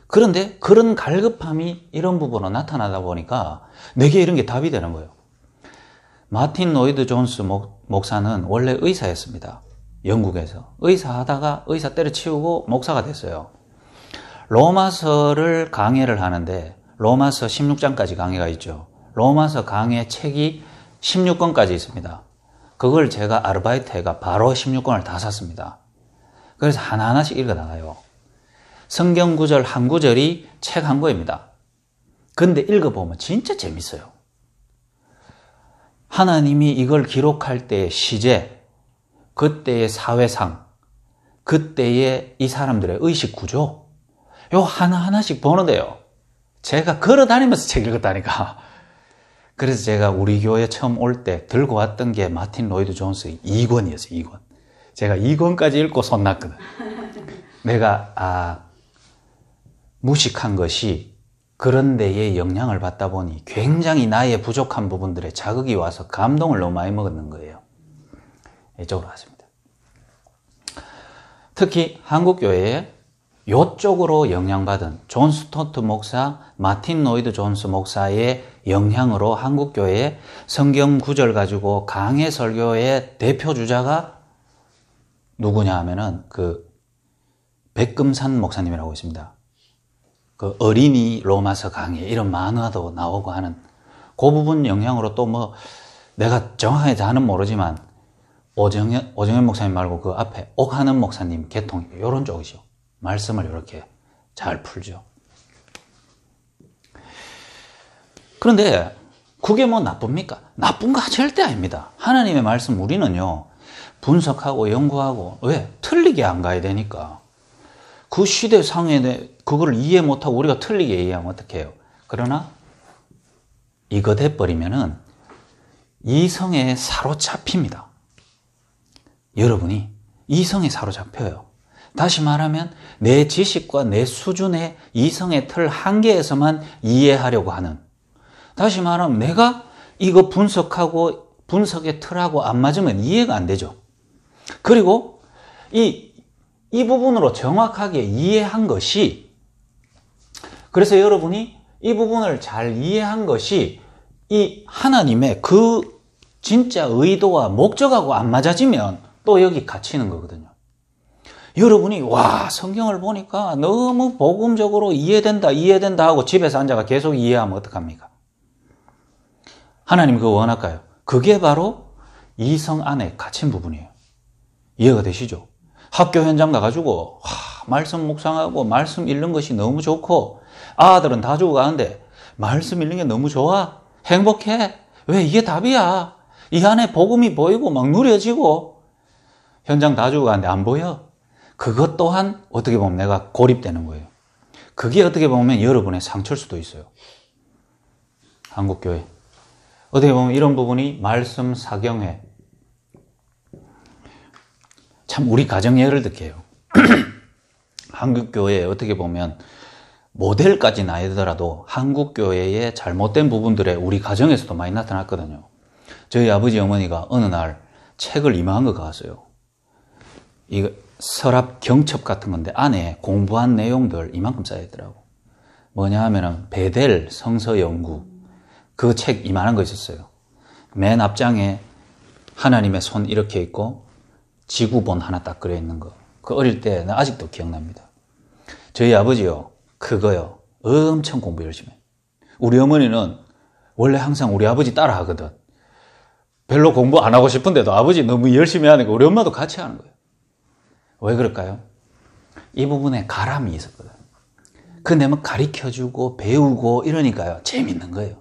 그런데 그런 갈급함이 이런 부분으로 나타나다 보니까 내게 이런 게 답이 되는 거예요. 마틴 로이드 존스 목사는 원래 의사였습니다. 영국에서. 의사 때려치우고 목사가 됐어요. 로마서를 강해를 하는데 로마서 16장까지 강해가 있죠. 로마서 강해 책이 16권까지 있습니다. 그걸 제가 아르바이트해가 바로 16권을 다 샀습니다. 그래서 하나하나씩 읽어나가요. 성경 구절 한 구절이 책 한 권입니다. 근데 읽어보면 진짜 재밌어요. 하나님이 이걸 기록할 때의 시제, 그때의 사회상, 그때의 이 사람들의 의식 구조, 요 하나하나씩 보는데요. 제가 걸어다니면서 책 읽었다니까. 그래서 제가 우리 교회 처음 올 때 들고 왔던 게 마틴 로이드 존스의 2권이었어요. 2권. 제가 2권까지 읽고 손났거든. 내가 무식한 것이 그런 데에 영향을 받다 보니 굉장히 나의 부족한 부분들에 자극이 와서 감동을 너무 많이 먹었는 거예요. 이쪽으로 왔습니다. 특히 한국교회에 이쪽으로 영향받은 존 스토트 목사, 마틴 로이드 존스 목사의 영향으로 한국교회에 성경 구절 가지고 강해 설교의 대표 주자가 누구냐 하면은 백금산 목사님이라고 있습니다. 그 어린이 로마서 강해 이런 만화도 나오고 하는 그 부분 영향으로 또 뭐 내가 정확하게 다는 모르지만 오정현 목사님 말고 그 앞에 옥하는 목사님 계통 이런 쪽이죠. 말씀을 이렇게 잘 풀죠. 그런데 그게 뭐 나쁩니까? 나쁜 거 절대 아닙니다. 하나님의 말씀 우리는요 분석하고 연구하고 왜? 틀리게 안 가야 되니까. 그 시대상에 그거를 이해 못하고 우리가 틀리게 이해하면 어떡해요? 그러나 이거 돼버리면은 이성에 사로잡힙니다. 여러분이 이성에 사로잡혀요. 다시 말하면 내 지식과 내 수준의 이성의 틀 한계에서만 이해하려고 하는. 다시 말하면 내가 이거 분석하고 분석의 틀하고 안 맞으면 이해가 안 되죠. 그리고 이 부분으로 정확하게 이해한 것이, 그래서 여러분이 이 부분을 잘 이해한 것이 이 하나님의 그 진짜 의도와 목적하고 안 맞아지면 또 여기 갇히는 거거든요. 여러분이 성경을 보니까 너무 복음적으로 이해된다 하고 집에서 앉아가 계속 이해하면 어떡합니까? 하나님 그거 원할까요? 그게 바로 이성 안에 갇힌 부분이에요. 이해가 되시죠? 학교 현장 가가지고 말씀 묵상하고 말씀 읽는 것이 너무 좋고 아들은 다 주고 가는데 말씀 읽는 게 너무 좋아? 행복해? 왜? 이게 답이야. 이 안에 복음이 보이고 막 누려지고 현장 다 주고 가는데 안 보여? 그것 또한 어떻게 보면 내가 고립되는 거예요. 그게 어떻게 보면 여러분의 상처일 수도 있어요. 한국교회. 어떻게 보면 이런 부분이 말씀 사경회. 참 우리 가정 예를 들게요. 한국교회에 어떻게 보면 모델까지는 아니더라도 한국교회의 잘못된 부분들에 우리 가정에서도 많이 나타났거든요. 저희 아버지 어머니가 어느 날 책을 이만한 거 가왔어요. 이거 서랍 경첩 같은 건데 안에 공부한 내용들 이만큼 쌓여있더라고. 뭐냐 하면은 베델 성서 연구 그 책 이만한 거 있었어요. 맨 앞장에 하나님의 손 이렇게 있고 지구본 하나 딱 그려 있는 거. 그 어릴 때 나 아직도 기억납니다. 저희 아버지요 그거요 엄청 공부 열심히 해요. 우리 어머니는 원래 항상 우리 아버지 따라 하거든. 별로 공부 안 하고 싶은데도 아버지 너무 열심히 하니까 우리 엄마도 같이 하는 거예요. 왜 그럴까요? 이 부분에 가람이 있었거든. 근데 뭐 가르쳐주고 배우고 이러니까요 재밌는 거예요.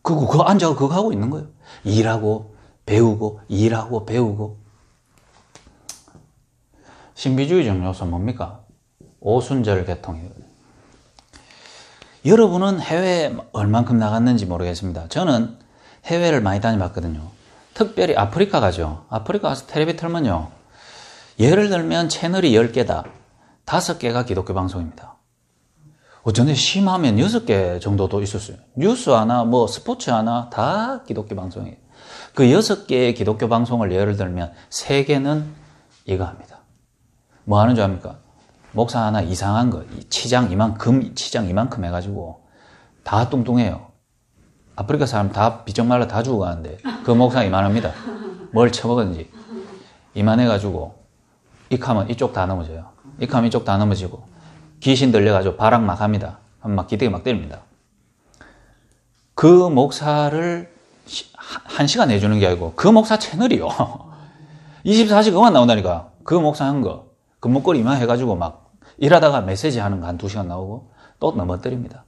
그거 앉아서 그거 하고 있는 거예요. 일하고 배우고 일하고 배우고. 신비주의적 요소 뭡니까? 오순절 계통이거든요. 여러분은 해외에 얼만큼 나갔는지 모르겠습니다. 저는 해외를 많이 다녀봤거든요. 특별히 아프리카 가죠. 아프리카 가서 텔레비 틀면요. 예를 들면 채널이 10개다. 5개가 기독교 방송입니다. 어쩐지 심하면 6개 정도도 있었어요. 뉴스 하나, 스포츠 하나 다 기독교 방송이에요. 그 6개의 기독교 방송을 예를 들면 3개는 이거 합니다. 뭐 하는 줄 압니까? 목사 하나 이상한 거, 치장 이만큼 해가지고 다 뚱뚱해요. 아프리카 사람 다 비쩍 말라 다 죽어가는데 그 목사님 이만합니다. 뭘 처먹었는지. 이만해가지고 익하면 이쪽 다 넘어져요. 익하면 이쪽 다 넘어지고 귀신 들려가지고 바락 막 합니다. 막 기대게 막 때립니다. 그 목사를 1시간 해주는 게 아니고 그 목사 채널이요. 24시간 그만 나온다니까. 그 목사 한 거. 그 목걸이 이만 해가지고 막 일하다가 메시지 하는 거 한 2시간 나오고 또 넘어뜨립니다.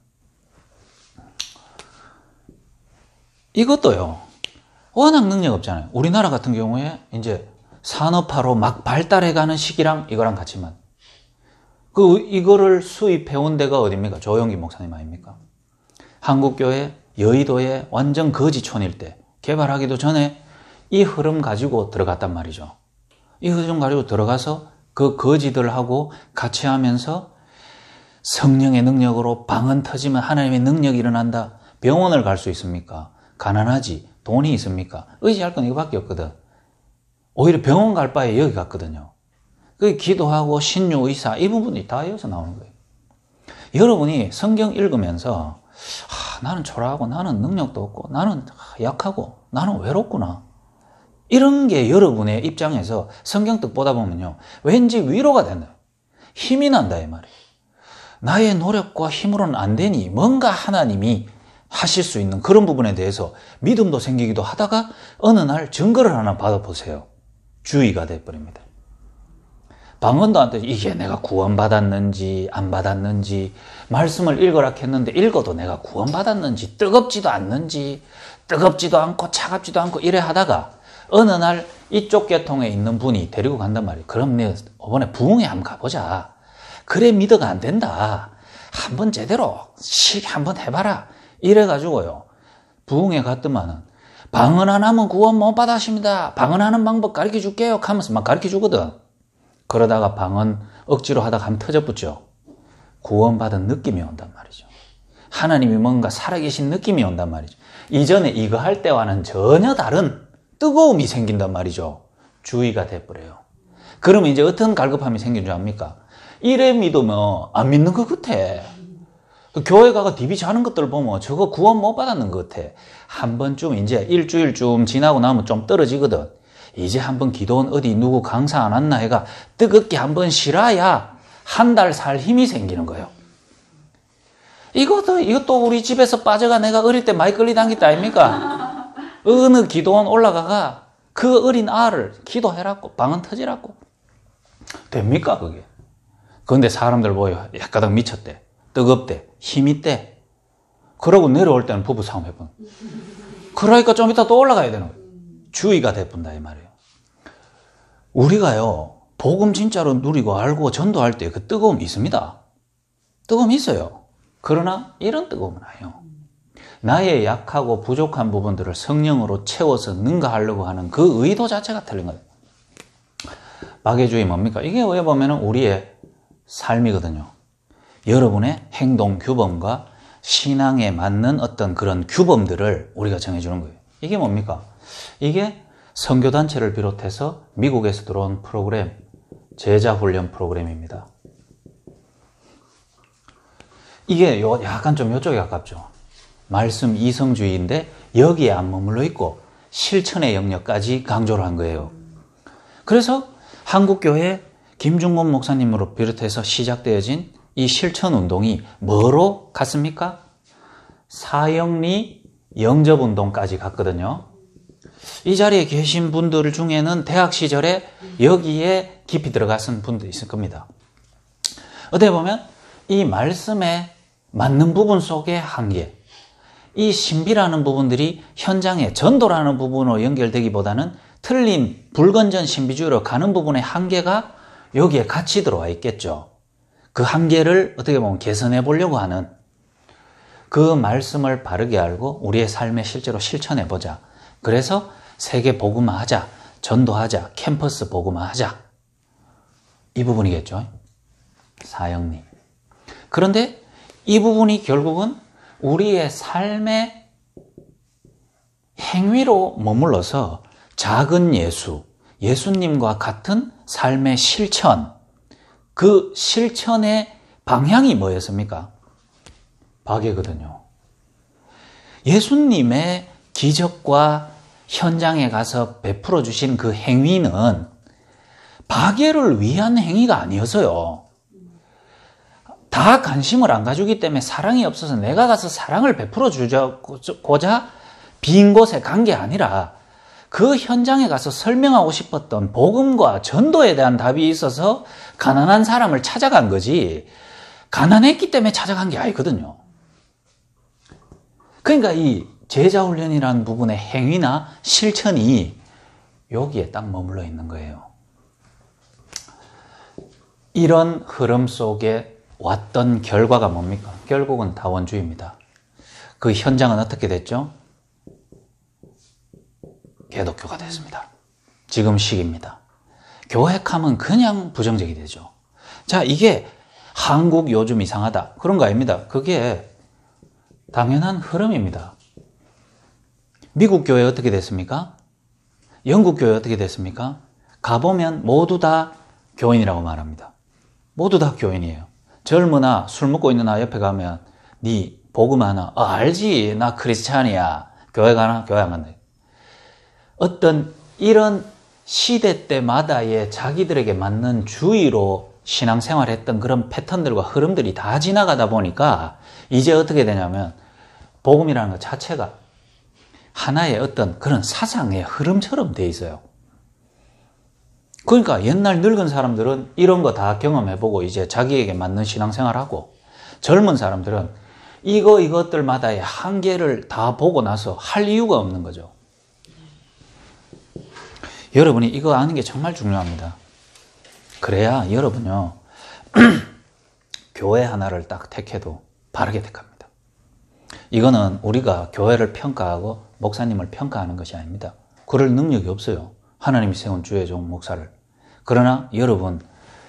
이것도요. 워낙 능력 없잖아요. 우리나라 같은 경우에 이제 산업화로 막 발달해가는 시기랑 이거랑 같이만. 이거를 수입해온 데가 어딥니까? 조영기 목사님 아닙니까? 한국교회 여의도에 완전 거지촌일 때 개발하기도 전에 이 흐름 가지고 들어갔단 말이죠. 이 흐름 가지고 들어가서 그 거지들하고 같이 하면서 성령의 능력으로 방언 터지면 하나님의 능력이 일어난다. 병원을 갈 수 있습니까? 가난하지. 돈이 있습니까? 의지할 건 이거밖에 없거든. 오히려 병원 갈 바에 여기 갔거든요. 그 기도하고 신유 의사 이 부분이 다 여기서 나오는 거예요. 여러분이 성경 읽으면서 나는 초라하고 나는 능력도 없고 나는 약하고 나는 외롭구나. 이런 게 여러분의 입장에서 성경뜻 보다 보면요. 왠지 위로가 된다. 힘이 난다 이 말이에요. 나의 노력과 힘으로는 안 되니 뭔가 하나님이 하실 수 있는 그런 부분에 대해서 믿음도 생기기도 하다가 어느 날 증거를 하나 받아보세요. 주의가 돼버립니다. 방언도 안 되지. 이게 내가 구원받았는지 안 받았는지 말씀을 읽으라 했는데 읽어도 내가 구원받았는지 뜨겁지도 않는지 뜨겁지도 않고 차갑지도 않고 이래 하다가 어느 날 이쪽 계통에 있는 분이 데리고 간단 말이에요. 그럼 내가 이번에 부흥회 한번 가보자. 그래 믿어가 안 된다. 한번 제대로 한번 해봐라. 이래가지고요. 부흥회 갔더만은 방언 안 하면 구원 못 받으십니다. 방언하는 방법 가르쳐 줄게요. 하면서 막 가르쳐 주거든. 그러다가 방언 억지로 하다가 한번 터져붙죠. 구원받은 느낌이 온단 말이죠. 하나님이 뭔가 살아계신 느낌이 온단 말이죠. 이전에 이거 할 때와는 전혀 다른 뜨거움이 생긴단 말이죠. 주의가 돼버려요. 그러면 이제 어떤 갈급함이 생긴 줄 압니까? 이래 믿으면 안 믿는 것 같아. 교회 가가 디비 자는 것들 보면 저거 구원 못 받았는 것 같아. 한 번쯤 이제 일주일 좀 지나고 나면 좀 떨어지거든. 이제 한번 기도원 어디 누구 강사 안 왔나 해가 뜨겁게 한번 쉬라야 한 달 살 힘이 생기는 거예요. 이것도 우리 집에서 빠져가 내가 어릴 때 많이 끌리당겼다 아닙니까? 어느 기도원 올라가가 그 어린 아를 기도해라고 방언 터지라고. 됩니까 그게? 그런데 사람들 보여 약간 미쳤대. 뜨겁대. 힘이 있대. 그러고 내려올 때는 부부싸움 해본. 그러니까 좀 이따 또 올라가야 되는 거예요. 주의가 돼본다 이 말이에요. 우리가요 복음 진짜로 누리고 알고 전도할 때 그 뜨거움이 있습니다. 뜨거움이 있어요. 그러나 이런 뜨거움은 아니에요. 나의 약하고 부족한 부분들을 성령으로 채워서 능가하려고 하는 그 의도 자체가 틀린 거예요. 박애주의 뭡니까? 이게 왜 보면 우리의 삶이거든요. 여러분의 행동 규범과 신앙에 맞는 어떤 그런 규범들을 우리가 정해주는 거예요. 이게 뭡니까? 이게 선교단체를 비롯해서 미국에서 들어온 프로그램, 제자훈련 프로그램입니다. 이게 약간 좀 이쪽에 가깝죠. 말씀 이성주의인데 여기에 안 머물러 있고 실천의 영역까지 강조를 한 거예요. 그래서 한국교회 김중곤 목사님으로 비롯해서 시작되어진 이 실천운동이 뭐로 갔습니까? 사형리 영접운동까지 갔거든요. 이 자리에 계신 분들 중에는 대학 시절에 여기에 깊이 들어가신 분도 있을 겁니다. 어떻게 보면 이 말씀에 맞는 부분 속의 한계, 이 신비라는 부분들이 현장에 전도라는 부분으로 연결되기보다는 틀린 불건전 신비주의로 가는 부분의 한계가 여기에 같이 들어와 있겠죠. 그 한계를 어떻게 보면 개선해 보려고 하는 그 말씀을 바르게 알고 우리의 삶에 실제로 실천해 보자. 그래서 세계 복음화하자, 전도하자, 캠퍼스 복음화하자. 이 부분이겠죠. 사형리. 그런데 이 부분이 결국은 우리의 삶의 행위로 머물러서 작은 예수, 예수님과 같은 삶의 실천, 그 실천의 방향이 뭐였습니까? 박애거든요. 예수님의 기적과 현장에 가서 베풀어 주신 그 행위는 박애를 위한 행위가 아니어서요. 다 관심을 안 가주기 때문에 사랑이 없어서 내가 가서 사랑을 베풀어 주고자 빈 곳에 간 게 아니라 그 현장에 가서 설명하고 싶었던 복음과 전도에 대한 답이 있어서 가난한 사람을 찾아간 거지, 가난했기 때문에 찾아간 게 아니거든요. 그러니까 이 제자훈련이라는 부분의 행위나 실천이 여기에 딱 머물러 있는 거예요. 이런 흐름 속에 왔던 결과가 뭡니까? 결국은 다원주의입니다. 그 현장은 어떻게 됐죠? 개독교가 됐습니다. 지금 시기입니다. 교획하면 그냥 부정적이 되죠. 자, 이게 한국 요즘 이상하다, 그런 거 아닙니다. 그게 당연한 흐름입니다. 미국 교회 어떻게 됐습니까? 영국 교회 어떻게 됐습니까? 가보면 모두 다 교인이라고 말합니다. 모두 다 교인이에요. 젊으나 술 먹고 있는 아 옆에 가면 네 복음 하나? 알지, 나 크리스찬이야. 교회 가나? 교회 안 간다. 어떤 이런 시대 때마다의 자기들에게 맞는 주의로 신앙생활했던 그런 패턴들과 흐름들이 다 지나가다 보니까 이제 어떻게 되냐면 복음이라는 것 자체가 하나의 어떤 그런 사상의 흐름처럼 돼 있어요. 그러니까 옛날 늙은 사람들은 이런 거 다 경험해보고 이제 자기에게 맞는 신앙생활하고, 젊은 사람들은 이것들마다의 한계를 다 보고 나서 할 이유가 없는 거죠. 여러분이 이거 아는 게 정말 중요합니다. 그래야 여러분요 교회 하나를 딱 택해도 바르게 택합니다. 이거는 우리가 교회를 평가하고 목사님을 평가하는 것이 아닙니다. 그럴 능력이 없어요. 하나님이 세운 주의 종 목사를. 그러나 여러분,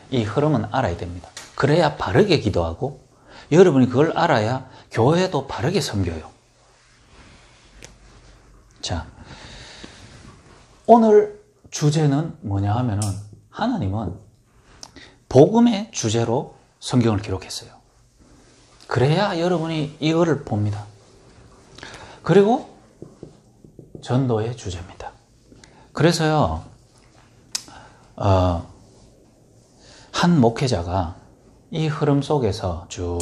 이 흐름은 알아야 됩니다. 그래야 바르게 기도하고, 여러분이 그걸 알아야 교회도 바르게 섬겨요. 자, 오늘 주제는 뭐냐 하면은, 하나님은 복음의 주제로 성경을 기록했어요. 그래야 여러분이 이거를 봅니다. 그리고 전도의 주제입니다. 그래서요, 한 목회자가 이 흐름 속에서 쭉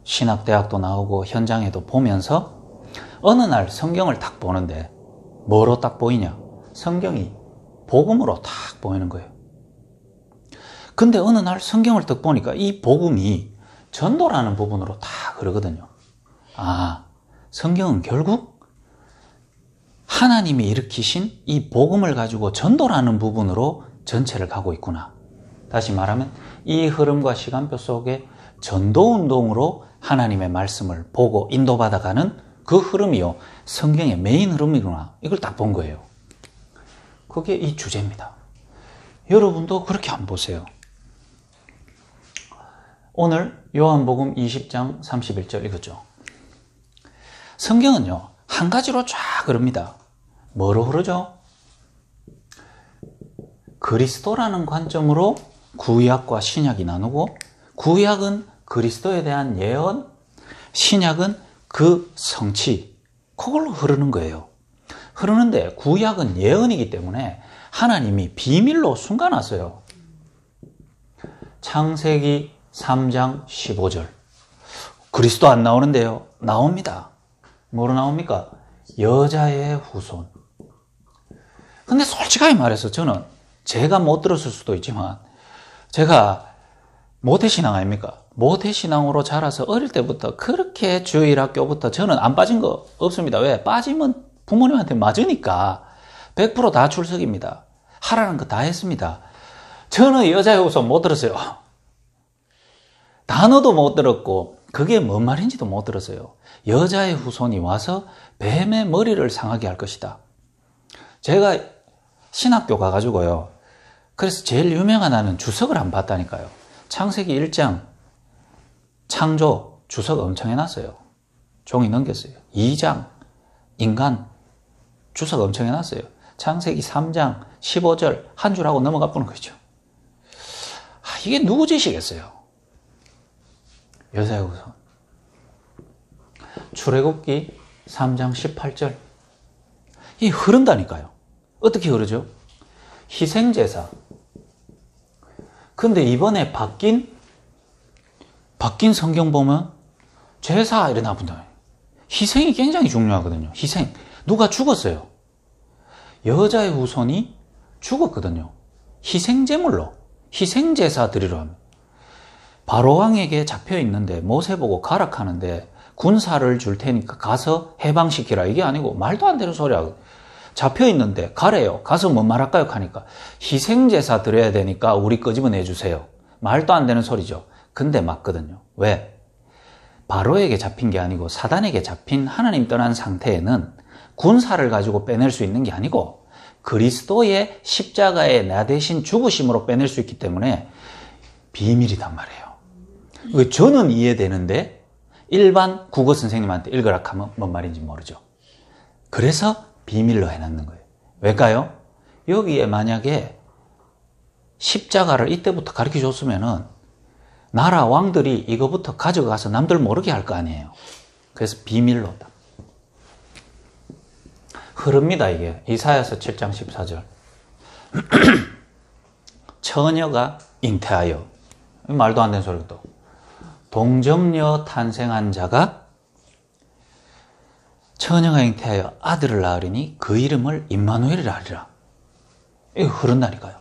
신학대학도 나오고 현장에도 보면서 어느 날 성경을 딱 보는데 뭐로 딱 보이냐? 성경이 복음으로 딱 보이는 거예요. 근데 어느 날 성경을 딱 보니까 이 복음이 전도라는 부분으로 딱 그러거든요. 아, 성경은 결국 하나님이 일으키신 이 복음을 가지고 전도라는 부분으로 전체를 가고 있구나. 다시 말하면 이 흐름과 시간표 속에 전도운동으로 하나님의 말씀을 보고 인도받아가는 그 흐름이요, 성경의 메인 흐름이구나. 이걸 딱 본 거예요. 그게 이 주제입니다. 여러분도 그렇게 한번 보세요. 오늘 요한복음 20장 31절 읽었죠. 성경은요, 한 가지로 쫙 흐릅니다. 뭐로 흐르죠? 그리스도라는 관점으로 구약과 신약이 나누고, 구약은 그리스도에 대한 예언, 신약은 그 성취, 그걸로 흐르는 거예요. 흐르는데 구약은 예언이기 때문에 하나님이 비밀로 숨겨놨어요. 창세기 3장 15절. 그리스도 안 나오는데요? 나옵니다. 뭐로 나옵니까? 여자의 후손. 근데 솔직하게 말해서 저는 제가 못 들었을 수도 있지만, 제가 모태신앙 아닙니까? 모태신앙으로 자라서 어릴 때부터 그렇게 주일학교부터 저는 안 빠진 거 없습니다. 왜? 빠지면 부모님한테 맞으니까 100% 다 출석입니다. 하라는 거 다 했습니다. 저는 여자의 후손 못 들었어요. 단어도 못 들었고 그게 뭔 말인지도 못 들었어요. 여자의 후손이 와서 뱀의 머리를 상하게 할 것이다. 제가 신학교 가가지고요, 그래서 제일 유명한 하나는 주석을 안 봤다니까요. 창세기 1장 창조 주석 엄청 해놨어요. 종이 넘겼어요. 2장 인간 주석 엄청 해놨어요. 창세기 3장 15절 한 줄 하고 넘어가 보는 거죠. 이게 누구 짓이겠어요? 여자의 후손. 출애굽기 3장 18절. 이 흐른다니까요. 어떻게 흐르죠? 희생제사. 근데 이번에 바뀐 성경 보면 제사 이래 나온다. 희생이 굉장히 중요하거든요. 희생. 누가 죽었어요. 여자의 후손이 죽었거든요. 희생제물로. 희생제사 드리러 합니다. 바로왕에게 잡혀 있는데 모세 보고 가라 하는데 군사를 줄 테니까 가서 해방시키라. 이게 아니고 말도 안 되는 소리야. 잡혀 있는데 가래요. 가서 뭔 말할까요? 하니까 희생제사 드려야 되니까 우리 거 집어내주세요. 말도 안 되는 소리죠. 근데 맞거든요. 왜? 바로에게 잡힌 게 아니고 사단에게 잡힌 하나님 떠난 상태에는 군사를 가지고 빼낼 수 있는 게 아니고 그리스도의 십자가에 나 대신 죽으심으로 빼낼 수 있기 때문에 비밀이단 말이에요. 저는 이해되는데 일반 국어 선생님한테 읽으라 하면 뭔 말인지 모르죠. 그래서 비밀로 해놨는 거예요. 왜일까요? 여기에 만약에 십자가를 이때부터 가르쳐 줬으면은 나라 왕들이 이거부터 가져가서 남들 모르게 할 거 아니에요. 그래서 비밀로 흐릅니다. 이게 이사야서 7장 14절. 처녀가 잉태하여, 말도 안 되는 소리가 또 동정녀 탄생한 자가 처녀가 잉태하여 아들을 낳으리니 그 이름을 임마누엘이라 하리라. 이거 흐른다니까요.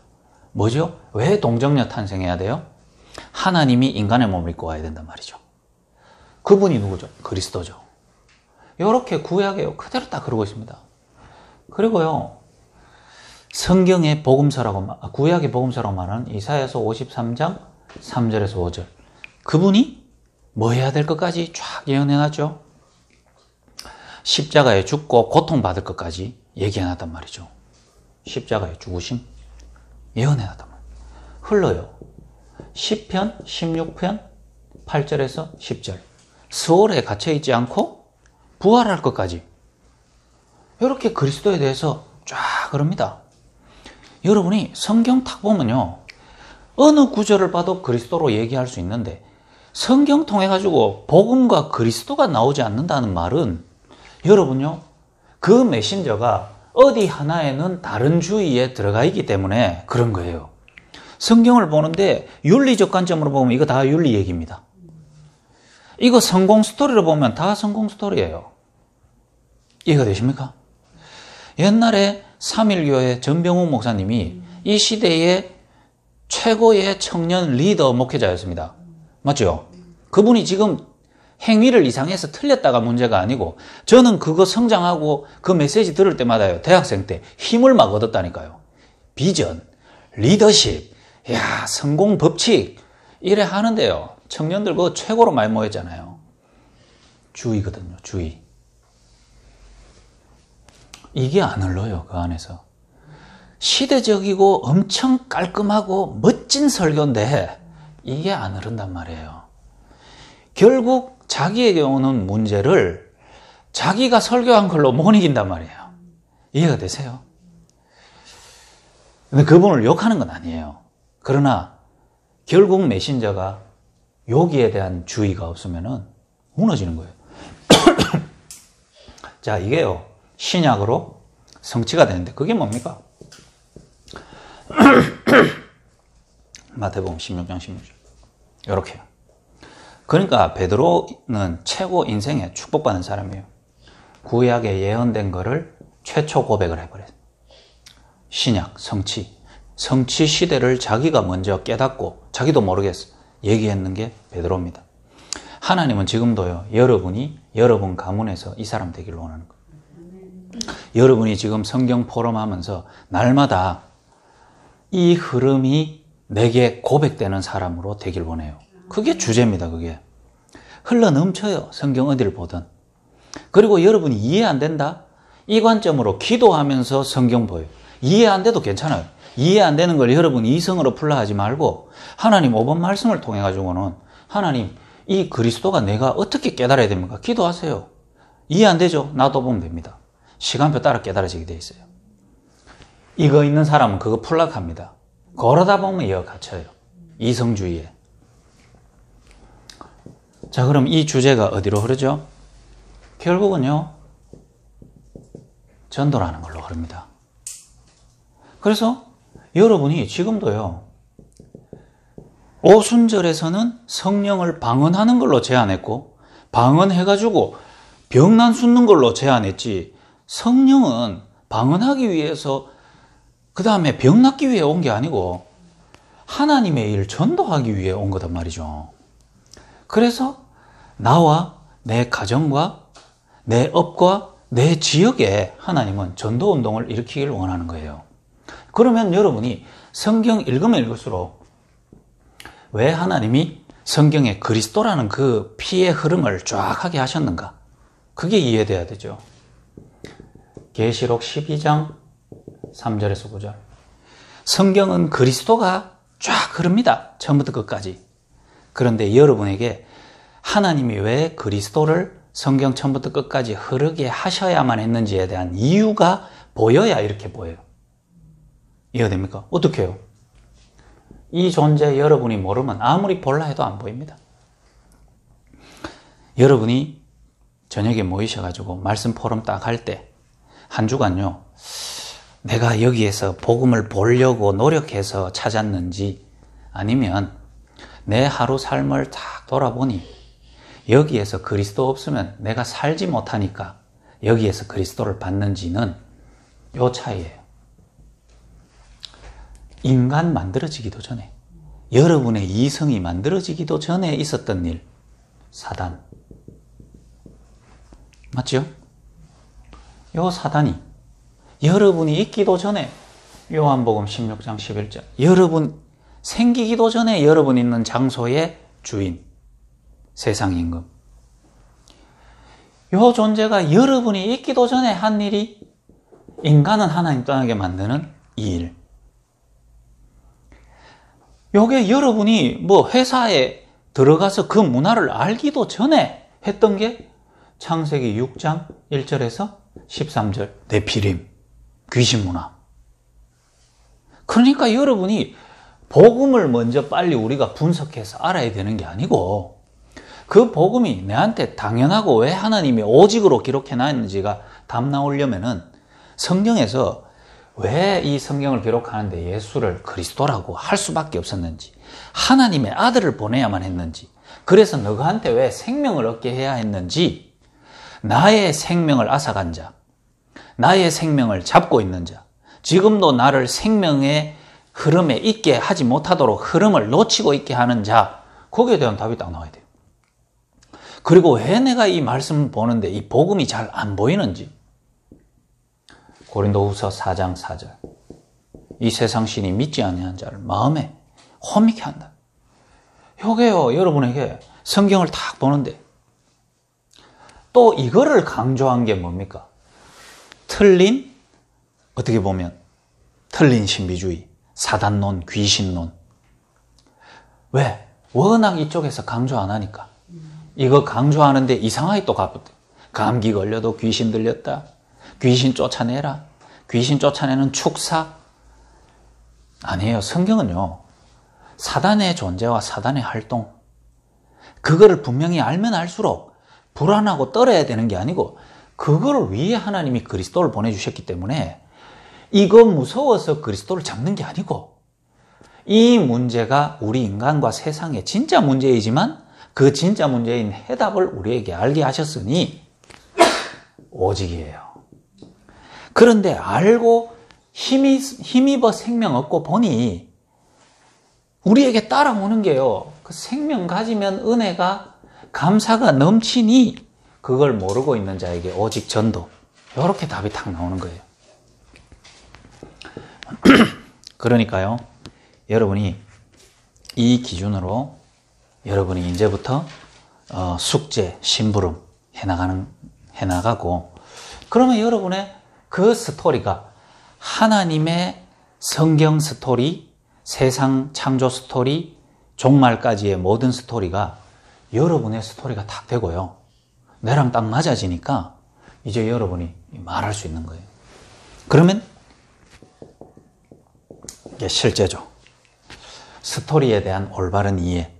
뭐죠? 왜 동정녀 탄생해야 돼요? 하나님이 인간의 몸을 입고 와야 된단 말이죠. 그분이 누구죠? 그리스도죠. 이렇게 구약에 그대로 딱 그러고 있습니다. 그리고요, 성경의 복음서라고, 구약의 복음서라고 말하는 이사야서 53장 3절에서 5절. 그분이 뭐 해야 될 것까지 쫙 예언해놨죠. 십자가에 죽고 고통받을 것까지 얘기해놨단 말이죠. 십자가에 죽으심 예언해놨단 말이에요. 흘러요. 시편 16편 8절에서 10절. 스올에 갇혀있지 않고 부활할 것까지. 이렇게 그리스도에 대해서 쫙 그럽니다. 여러분이 성경 탁 보면요, 어느 구절을 봐도 그리스도로 얘기할 수 있는데 성경 통해 가지고 복음과 그리스도가 나오지 않는다는 말은 여러분요, 그 메신저가 어디 하나에는 다른 주의에 들어가 있기 때문에 그런 거예요. 성경을 보는데 윤리적 관점으로 보면 이거 다 윤리 얘기입니다. 이거 성공 스토리로 보면 다 성공 스토리예요. 이해가 되십니까? 옛날에 3.1교회 전병욱 목사님이 이 시대의 최고의 청년 리더 목회자였습니다. 맞죠? 그분이 지금 행위를 이상해서 틀렸다가 문제가 아니고, 저는 그거 성장하고 그 메시지 들을 때마다요, 대학생 때 힘을 막 얻었다니까요. 비전, 리더십, 야, 성공 법칙 이래 하는데요, 청년들 그거 최고로 많이 모였잖아요. 주의거든요. 주의. 이게 안 흘러요. 그 안에서 시대적이고 엄청 깔끔하고 멋진 설교인데 이게 안 흐른단 말이에요. 결국 자기에게 오는 문제를 자기가 설교한 걸로 못 이긴단 말이에요. 이해가 되세요? 근데 그분을 욕하는 건 아니에요. 그러나 결국 메신저가 여기에 대한 주의가 없으면 무너지는 거예요. 자, 이게요, 신약으로 성취가 되는데 그게 뭡니까? 마태복음 16장 16절. 이렇게요. 그러니까 베드로는 최고 인생에 축복받은 사람이에요. 구약에 예언된 거를 최초 고백을 해버려요. 신약, 성취 시대를 자기가 먼저 깨닫고 자기도 모르겠어 얘기했는 게 베드로입니다. 하나님은 지금도요, 여러분이 여러분 가문에서 이 사람 되기를 원하는 거예요. 여러분이 지금 성경 포럼 하면서 날마다 이 흐름이 내게 고백되는 사람으로 되길 원해요. 그게 주제입니다. 그게 흘러 넘쳐요. 성경 어디를 보든. 그리고 여러분이 이해 안 된다? 이 관점으로 기도하면서 성경 보여요. 이해 안 돼도 괜찮아요. 이해 안 되는 걸 여러분이 이성으로 풀라 하지 말고 하나님 5번 말씀을 통해 가지고는 하나님, 이 그리스도가 내가 어떻게 깨달아야 됩니까? 기도하세요. 이해 안 되죠? 놔둬보면 됩니다. 시간표 따라 깨달아지게 돼 있어요. 이거 있는 사람은 그거 풀라 합니다. 걸어다 보면 이어 갇혀요. 이성주의에. 자, 그럼 이 주제가 어디로 흐르죠? 결국은요, 전도라는 걸로 흐릅니다. 그래서 여러분이 지금도요, 오순절에서는 성령을 방언하는 걸로 제한했고, 방언해가지고 병난 숫는 걸로 제한했지, 성령은 방언하기 위해서 그 다음에 병 낫기 위해 온 게 아니고 하나님의 일 전도하기 위해 온 거단 말이죠. 그래서 나와 내 가정과 내 업과 내 지역에 하나님은 전도운동을 일으키기를 원하는 거예요. 그러면 여러분이 성경 읽으면 읽을수록 왜 하나님이 성경에 그리스도라는 그 피의 흐름을 쫙 하게 하셨는가? 그게 이해돼야 되죠. 계시록 12장 3절에서 9절. 성경은 그리스도가 쫙 흐릅니다. 처음부터 끝까지. 그런데 여러분에게 하나님이 왜 그리스도를 성경 처음부터 끝까지 흐르게 하셔야만 했는지에 대한 이유가 보여야 이렇게 보여요. 이해가 됩니까? 어떻게 해요? 이 존재 여러분이 모르면 아무리 볼라 해도 안 보입니다. 여러분이 저녁에 모이셔가지고 말씀 포럼 딱 할 때 한 주간요, 내가 여기에서 복음을 보려고 노력해서 찾았는지 아니면 내 하루 삶을 딱 돌아보니 여기에서 그리스도 없으면 내가 살지 못하니까 여기에서 그리스도를 받는지는 요 차이예요. 인간 만들어지기도 전에, 여러분의 이성이 만들어지기도 전에 있었던 일, 사단. 맞죠? 요 사단이 여러분이 있기도 전에, 요한복음 16장 11절, 여러분 생기기도 전에 여러분 있는 장소의 주인, 세상 임금. 요 존재가 여러분이 있기도 전에 한 일이 인간은 하나님 떠나게 만드는 이 일. 요게 여러분이 뭐 회사에 들어가서 그 문화를 알기도 전에 했던 게 창세기 6장 1절에서 13절 네피림, 귀신 문화. 그러니까 여러분이 복음을 먼저 빨리 우리가 분석해서 알아야 되는 게 아니고 그 복음이 내한테 당연하고 왜 하나님이 오직으로 기록해 놨는지가 답 나오려면은 성경에서 왜 이 성경을 기록하는데 예수를 그리스도라고 할 수밖에 없었는지, 하나님의 아들을 보내야만 했는지, 그래서 너희한테 왜 생명을 얻게 해야 했는지, 나의 생명을 앗아간 자, 나의 생명을 잡고 있는 자, 지금도 나를 생명의 흐름에 있게 하지 못하도록 흐름을 놓치고 있게 하는 자, 거기에 대한 답이 딱 나와야 돼요. 그리고 왜 내가 이 말씀을 보는데 이 복음이 잘 안 보이는지, 고린도후서 4장 4절. 이 세상 신이 믿지 아니하는 자를 마음에 혼미케 한다. 요게요, 여러분에게 성경을 딱 보는데 또 이거를 강조한 게 뭡니까? 틀린, 어떻게 보면 틀린 신비주의, 사단론, 귀신론. 왜? 워낙 이쪽에서 강조 안 하니까. 이거 강조하는데 이상하게 또 갚았대. 감기 걸려도 귀신 들렸다. 귀신 쫓아내라. 귀신 쫓아내는 축사. 아니에요. 성경은요, 사단의 존재와 사단의 활동, 그거를 분명히 알면 알수록 불안하고 떨어야 되는 게 아니고, 그거를 위해 하나님이 그리스도를 보내주셨기 때문에 이거 무서워서 그리스도를 잡는 게 아니고, 이 문제가 우리 인간과 세상의 진짜 문제이지만 그 진짜 문제인 해답을 우리에게 알게 하셨으니 오직이에요. 그런데 알고 힘입어 생명 얻고 보니 우리에게 따라오는 게요, 그 생명 가지면 은혜가, 감사가 넘치니 그걸 모르고 있는 자에게 오직 전도. 이렇게 답이 탁 나오는 거예요. 그러니까요, 여러분이 이 기준으로 여러분이 이제부터 숙제, 심부름 해나가고, 그러면 여러분의 그 스토리가 하나님의 성경 스토리, 세상 창조 스토리, 종말까지의 모든 스토리가 여러분의 스토리가 딱 되고요, 내랑 딱 맞아지니까 이제 여러분이 말할 수 있는 거예요. 그러면 이게 실제죠. 스토리에 대한 올바른 이해.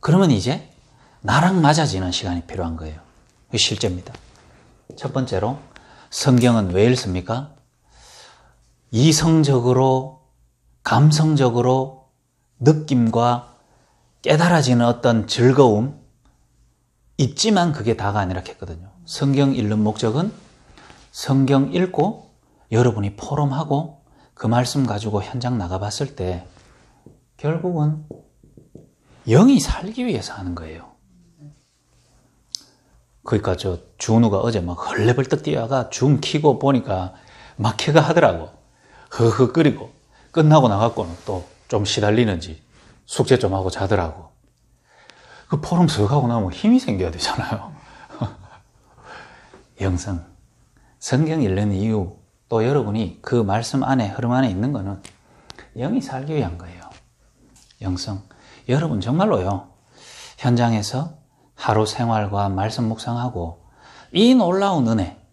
그러면 이제 나랑 맞아지는 시간이 필요한 거예요. 이게 실제입니다. 첫 번째로 성경은 왜 읽습니까? 이성적으로, 감성적으로 느낌과 깨달아지는 어떤 즐거움 있지만 그게 다가 아니라 했거든요. 성경 읽는 목적은 성경 읽고 여러분이 포럼하고 그 말씀 가지고 현장 나가봤을 때 결국은 영이 살기 위해서 하는 거예요. 그러니까 저 준우가 어제 막 헐레벌떡 뛰어가 줌 키고 보니까 막 걔가 하더라고. 허허거리고 끝나고 나갔고는 또 좀 시달리는지 숙제 좀 하고 자더라고. 그 포럼 쓱 하고 나면 힘이 생겨야 되잖아요. 영성, 성경 읽는 이유, 또 여러분이 그 말씀 안에, 흐름 안에 있는 거는 영이 살기 위한 거예요. 영성. 여러분 정말로요, 현장에서 하루 생활과 말씀 묵상하고 이 놀라운 은혜,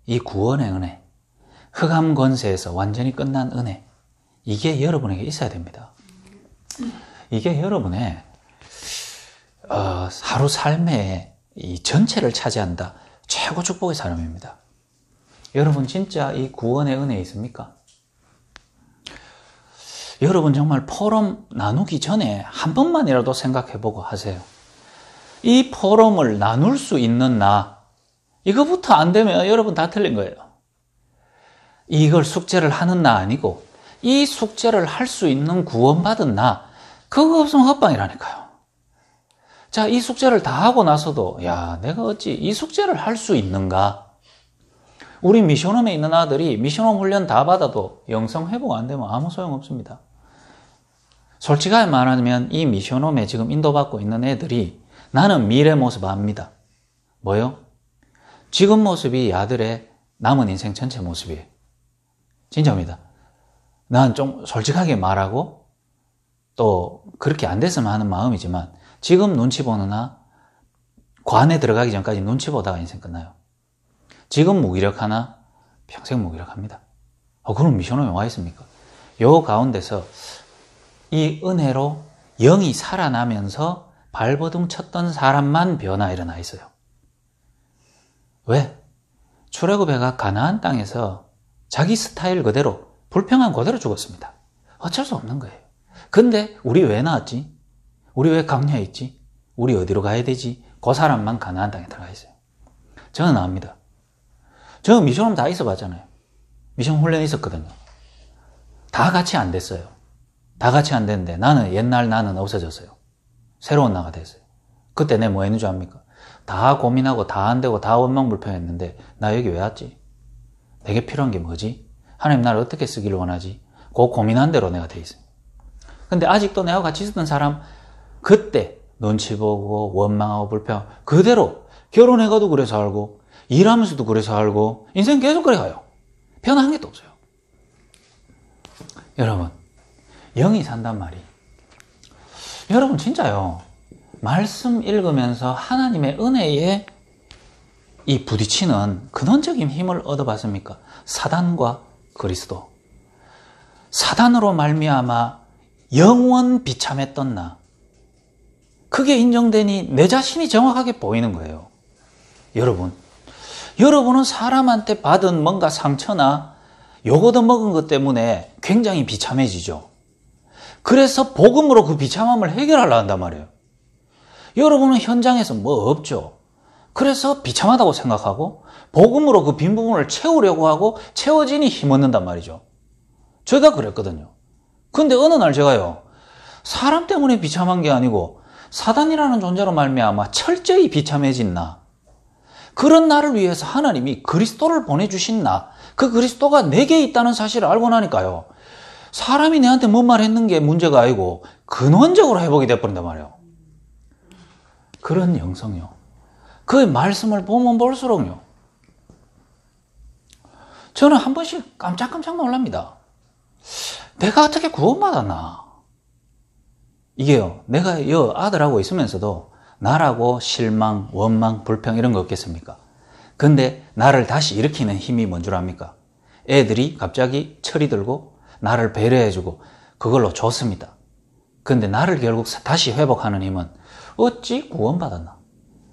이 구원의 은혜, 흑암 권세에서 완전히 끝난 은혜, 이게 여러분에게 있어야 됩니다. 이게 여러분의 하루 삶의 이 전체를 차지한다. 최고 축복의 사람입니다. 여러분 진짜 이 구원의 은혜 있습니까? 여러분 정말 포럼 나누기 전에 한 번만이라도 생각해보고 하세요. 이 포럼을 나눌 수 있는 나, 이거부터 안 되면 여러분 다 틀린 거예요. 이걸 숙제를 하는 나 아니고 이 숙제를 할 수 있는 구원받은 나, 그거 없으면 헛방이라니까요. 자, 이 숙제를 다 하고 나서도 야, 내가 어찌 이 숙제를 할 수 있는가? 우리 미션홈에 있는 아들이 미션홈 훈련 다 받아도 영성 회복 안 되면 아무 소용 없습니다. 솔직하게 말하면 이 미션홈에 지금 인도받고 있는 애들이 나는 미래 모습 압니다. 뭐요? 지금 모습이 아들의 남은 인생 전체 모습이에요. 진짜입니다. 난 좀 솔직하게 말하고 또 그렇게 안 됐으면 하는 마음이지만 지금 눈치 보느나 관에 들어가기 전까지 눈치 보다가 인생 끝나요. 지금 무기력하나 평생 무기력합니다. 그럼 미션홈에 와 있습니까? 요 가운데서 이 은혜로 영이 살아나면서 발버둥 쳤던 사람만 변화 일어나 있어요. 왜? 출애굽해가 가나안 땅에서 자기 스타일 그대로 불평한 그대로 죽었습니다. 어쩔 수 없는 거예요. 근데 우리 왜 나왔지? 우리 왜 강야에 있지? 우리 어디로 가야 되지? 그 사람만 가나안 땅에 들어가 있어요. 저는 압니다. 저는 미션홈 다 있어봤잖아요. 미션 훈련에 있었거든요. 다 같이 안 됐어요. 다 같이 안 됐는데 나는 옛날 나는 없어졌어요. 새로운 나가 됐어요. 그때 내 뭐 했는 줄 압니까? 다 고민하고 다 안 되고 다 원망불평했는데 나 여기 왜 왔지? 내게 필요한 게 뭐지? 하나님 나를 어떻게 쓰기를 원하지? 그 고민한 대로 내가 돼 있어요. 근데 아직도 내가 같이 있었던 사람 그때 눈치 보고 원망하고 불평 그대로 결혼해가도 그래 살고 일하면서도 그래 살고 인생 계속 그래 가요. 변한 게 또 없어요. 여러분 영이 산단 말이 여러분 진짜요. 말씀 읽으면서 하나님의 은혜에 이 부딪히는 근원적인 힘을 얻어봤습니까? 사단과 그리스도. 사단으로 말미암아 영원 비참했던 나. 그게 인정되니 내 자신이 정확하게 보이는 거예요. 여러분은 사람한테 받은 뭔가 상처나 요거도 먹은 것 때문에 굉장히 비참해지죠. 그래서 복음으로 그 비참함을 해결하려 한단 말이에요. 여러분은 현장에서 뭐 없죠. 그래서 비참하다고 생각하고 복음으로 그 빈 부분을 채우려고 하고 채워지니 힘없는단 말이죠. 제가 그랬거든요. 근데 어느 날 제가요. 사람 때문에 비참한 게 아니고 사단이라는 존재로 말미암아 철저히 비참해진 나. 그런 나를 위해서 하나님이 그리스도를 보내주신 나. 그 그리스도가 내게 있다는 사실을 알고 나니까요. 사람이 내한테 뭔 말 했는 게 문제가 아니고 근원적으로 회복이 돼버린단 말이에요. 그런 영성이요. 그 말씀을 보면 볼수록요. 저는 한 번씩 깜짝깜짝 놀랍니다. 내가 어떻게 구원받았나? 이게요. 내가 이 아들하고 있으면서도 나라고 실망, 원망, 불평 이런 거 없겠습니까? 근데 나를 다시 일으키는 힘이 뭔 줄 압니까? 애들이 갑자기 철이 들고 나를 배려해주고 그걸로 좋습니다. 근데 나를 결국 다시 회복하는 힘은 어찌 구원받았나?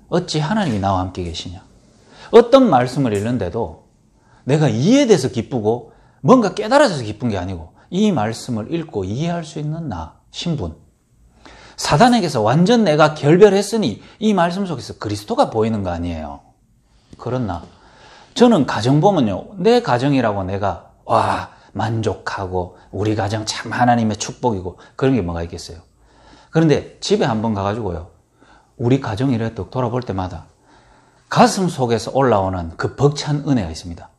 어찌 하나님이 나와 함께 계시냐? 어떤 말씀을 읽는데도 내가 이해돼서 기쁘고 뭔가 깨달아져서 기쁜 게 아니고 이 말씀을 읽고 이해할 수 있는 나, 신분. 사단에게서 완전 내가 결별했으니 이 말씀 속에서 그리스도가 보이는 거 아니에요. 그렇나? 저는 가정 보면요. 내 가정이라고 내가 만족하고 우리 가정 참 하나님의 축복이고 그런 게 뭐가 있겠어요. 그런데 집에 한번 가가지고요. 우리 가정이 이렇게 돌아볼 때마다 가슴 속에서 올라오는 그 벅찬 은혜가 있습니다.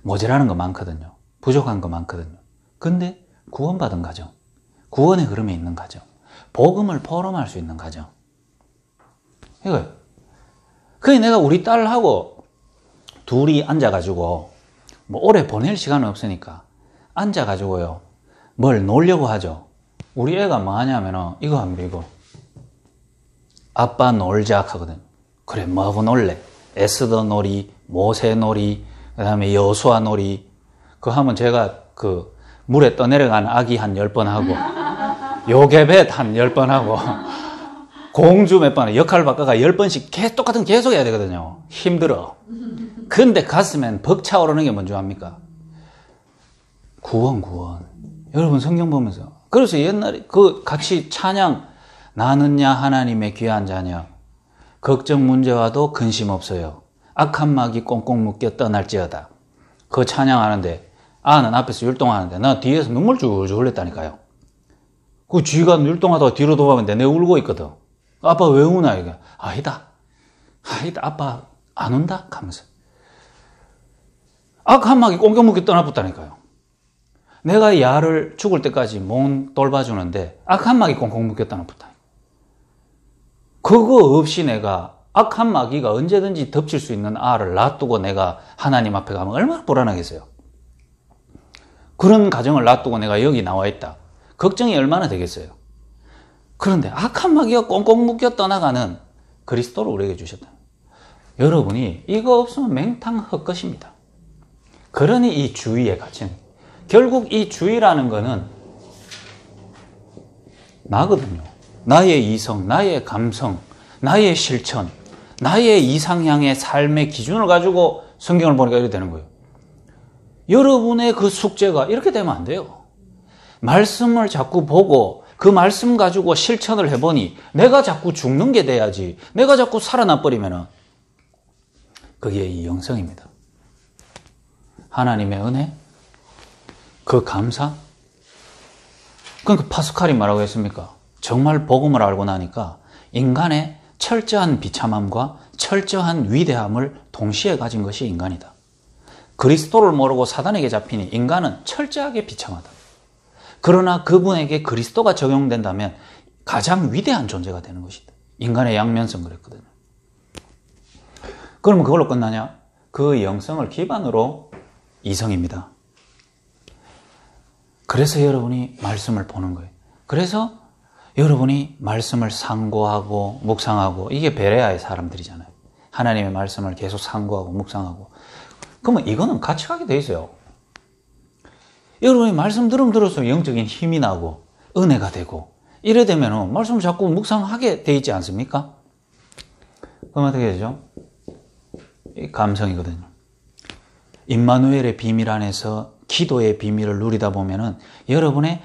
모자라는 거 많거든요. 부족한 거 많거든요. 근데 구원받은 가정, 구원의 흐름에 있는 가정, 복음을 포럼할 수 있는 가정. 이거예요. 그게 내가 우리 딸하고 둘이 앉아가지고 뭐 오래 보낼 시간은 없으니까 앉아가지고요. 뭘 놀려고 하죠. 우리 애가 뭐 하냐면은 이거 합니다. 이거. 아빠 놀자 하거든. 그래 뭐하고 놀래? 에스더 놀이, 모세 놀이, 그 다음에 여수아 놀이. 그거 하면 제가 그 물에 떠내려가는 아기 한 10번 하고 요괴벳 한 10번 하고 공주 몇 번 역할 바꿔가 10번씩 똑같은 계속 해야 되거든요. 힘들어. 근데 가슴엔 벅차오르는 게 뭔지 압니까? 구원. 여러분 성경 보면서. 그래서 옛날에 그 같이 찬양 나는야 하나님의 귀한 자녀 걱정 문제와도 근심 없어요. 악한 마귀 꽁꽁 묶여 떠날지어다. 그 찬양하는데 아는 앞에서 율동하는데 나 뒤에서 눈물 줄줄 흘렸다니까요. 그 쥐가 율동하다가 뒤로 돌아봤는데 내가 울고 있거든. 아빠 왜 우나? 이게 아니다 아빠 안 운다? 하면서 악한 마귀 꽁꽁 묶여 떠나붙다니까요. 내가 야를 죽을 때까지 몸 돌봐주는데 악한 마귀 꽁꽁 묶여 떠나붙다. 그거 없이 내가 악한 마귀가 언제든지 덮칠 수 있는 알을 놔두고 내가 하나님 앞에 가면 얼마나 불안하겠어요. 그런 가정을 놔두고 내가 여기 나와 있다. 걱정이 얼마나 되겠어요. 그런데 악한 마귀가 꽁꽁 묶여 떠나가는 그리스도를 우리에게 주셨다. 여러분이 이거 없으면 맹탕 헛것입니다. 그러니 이 주의의 가치는 결국 이 주의라는 거는 나거든요. 나의 이성, 나의 감성, 나의 실천, 나의 이상향의 삶의 기준을 가지고 성경을 보니까 이렇게 되는 거예요. 여러분의 그 숙제가 이렇게 되면 안 돼요. 말씀을 자꾸 보고 그 말씀 가지고 실천을 해보니 내가 자꾸 죽는 게 돼야지. 내가 자꾸 살아나 버리면은 그게 이 영성입니다. 하나님의 은혜, 그 감사. 그러니까 파스칼이 뭐라고 했습니까? 정말 복음을 알고 나니까 인간의 철저한 비참함과 철저한 위대함을 동시에 가진 것이 인간이다. 그리스도를 모르고 사단에게 잡히니 인간은 철저하게 비참하다. 그러나 그분에게 그리스도가 적용된다면 가장 위대한 존재가 되는 것이다. 인간의 양면성 그랬거든요. 그러면 그걸로 끝나냐? 그 영성을 기반으로 이성입니다. 그래서 여러분이 말씀을 보는 거예요. 그래서 여러분이 말씀을 상고하고 묵상하고 이게 베레아의 사람들이잖아요. 하나님의 말씀을 계속 상고하고 묵상하고 그러면 이거는 같이 가게 돼 있어요. 여러분이 말씀 들을수록 영적인 힘이 나고 은혜가 되고 이래 되면 말씀을 자꾸 묵상하게 돼 있지 않습니까? 그럼 어떻게 되죠? 이 감성이거든요. 임마누엘의 비밀 안에서 기도의 비밀을 누리다 보면은 여러분의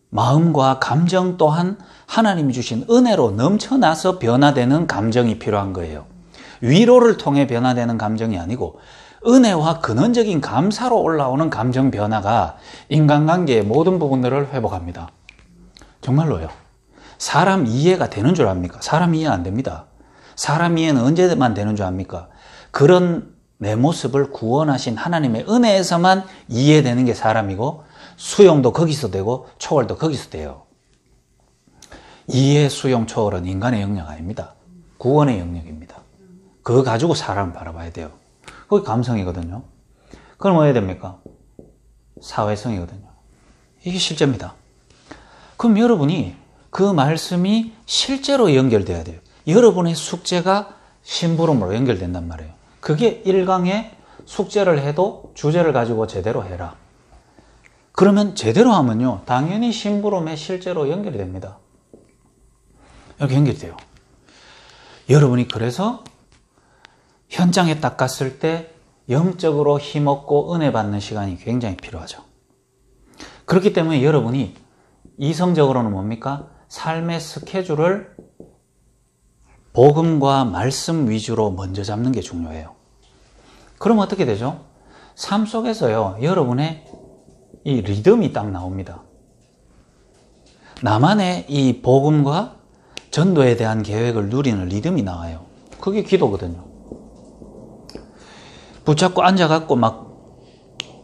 마음과 감정 또한 하나님이 주신 은혜로 넘쳐나서 변화되는 감정이 필요한 거예요. 위로를 통해 변화되는 감정이 아니고 은혜와 근원적인 감사로 올라오는 감정 변화가 인간관계의 모든 부분들을 회복합니다. 정말로요. 사람 이해가 되는 줄 압니까? 사람 이해 안 됩니다. 사람 이해는 언제만 되는 줄 압니까? 그런 내 모습을 구원하신 하나님의 은혜에서만 이해되는 게 사람이고 수용도 거기서 되고 초월도 거기서 돼요. 이해, 수용, 초월은 인간의 영역 아닙니다. 구원의 영역입니다. 그거 가지고 사람을 바라봐야 돼요. 그게 감성이거든요. 그럼 뭐 해야 됩니까? 사회성이거든요. 이게 실제입니다. 그럼 여러분이 그 말씀이 실제로 연결돼야 돼요. 여러분의 숙제가 심부름으로 연결된단 말이에요. 그게 1강에 숙제를 해도 주제를 가지고 제대로 해라. 그러면 제대로 하면요. 당연히 심부름에 실제로 연결이 됩니다. 이렇게 연결이 돼요. 여러분이 그래서 현장에 딱 갔을 때 영적으로 힘없고 은혜 받는 시간이 굉장히 필요하죠. 그렇기 때문에 여러분이 이성적으로는 뭡니까? 삶의 스케줄을 복음과 말씀 위주로 먼저 잡는 게 중요해요. 그럼 어떻게 되죠? 삶 속에서요, 여러분의 이 리듬이 딱 나옵니다. 나만의 이 복음과 전도에 대한 계획을 누리는 리듬이 나와요. 그게 기도거든요. 붙잡고 앉아갖고 막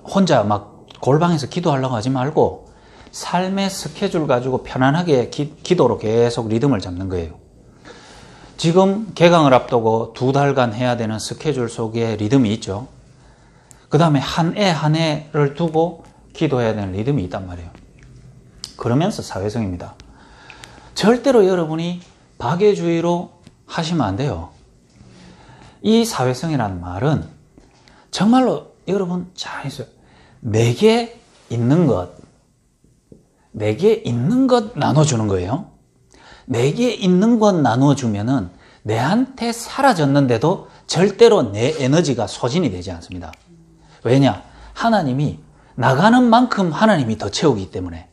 혼자 막 골방에서 기도하려고 하지 말고 삶의 스케줄 가지고 편안하게 기도로 계속 리듬을 잡는 거예요. 지금 개강을 앞두고 2달간 해야 되는 스케줄 속에 리듬이 있죠. 그 다음에 한 해 한 해를 두고 기도해야 되는 리듬이 있단 말이에요. 그러면서 사회성입니다. 절대로 여러분이 박애주의로 하시면 안 돼요. 이 사회성이라는 말은 정말로 여러분 잘 있어요. 내게 있는 것 나눠주는 거예요. 내게 있는 것 나눠주면은 내한테 사라졌는데도 절대로 내 에너지가 소진이 되지 않습니다. 왜냐? 하나님이 나가는 만큼 하나님이 더 채우기 때문에.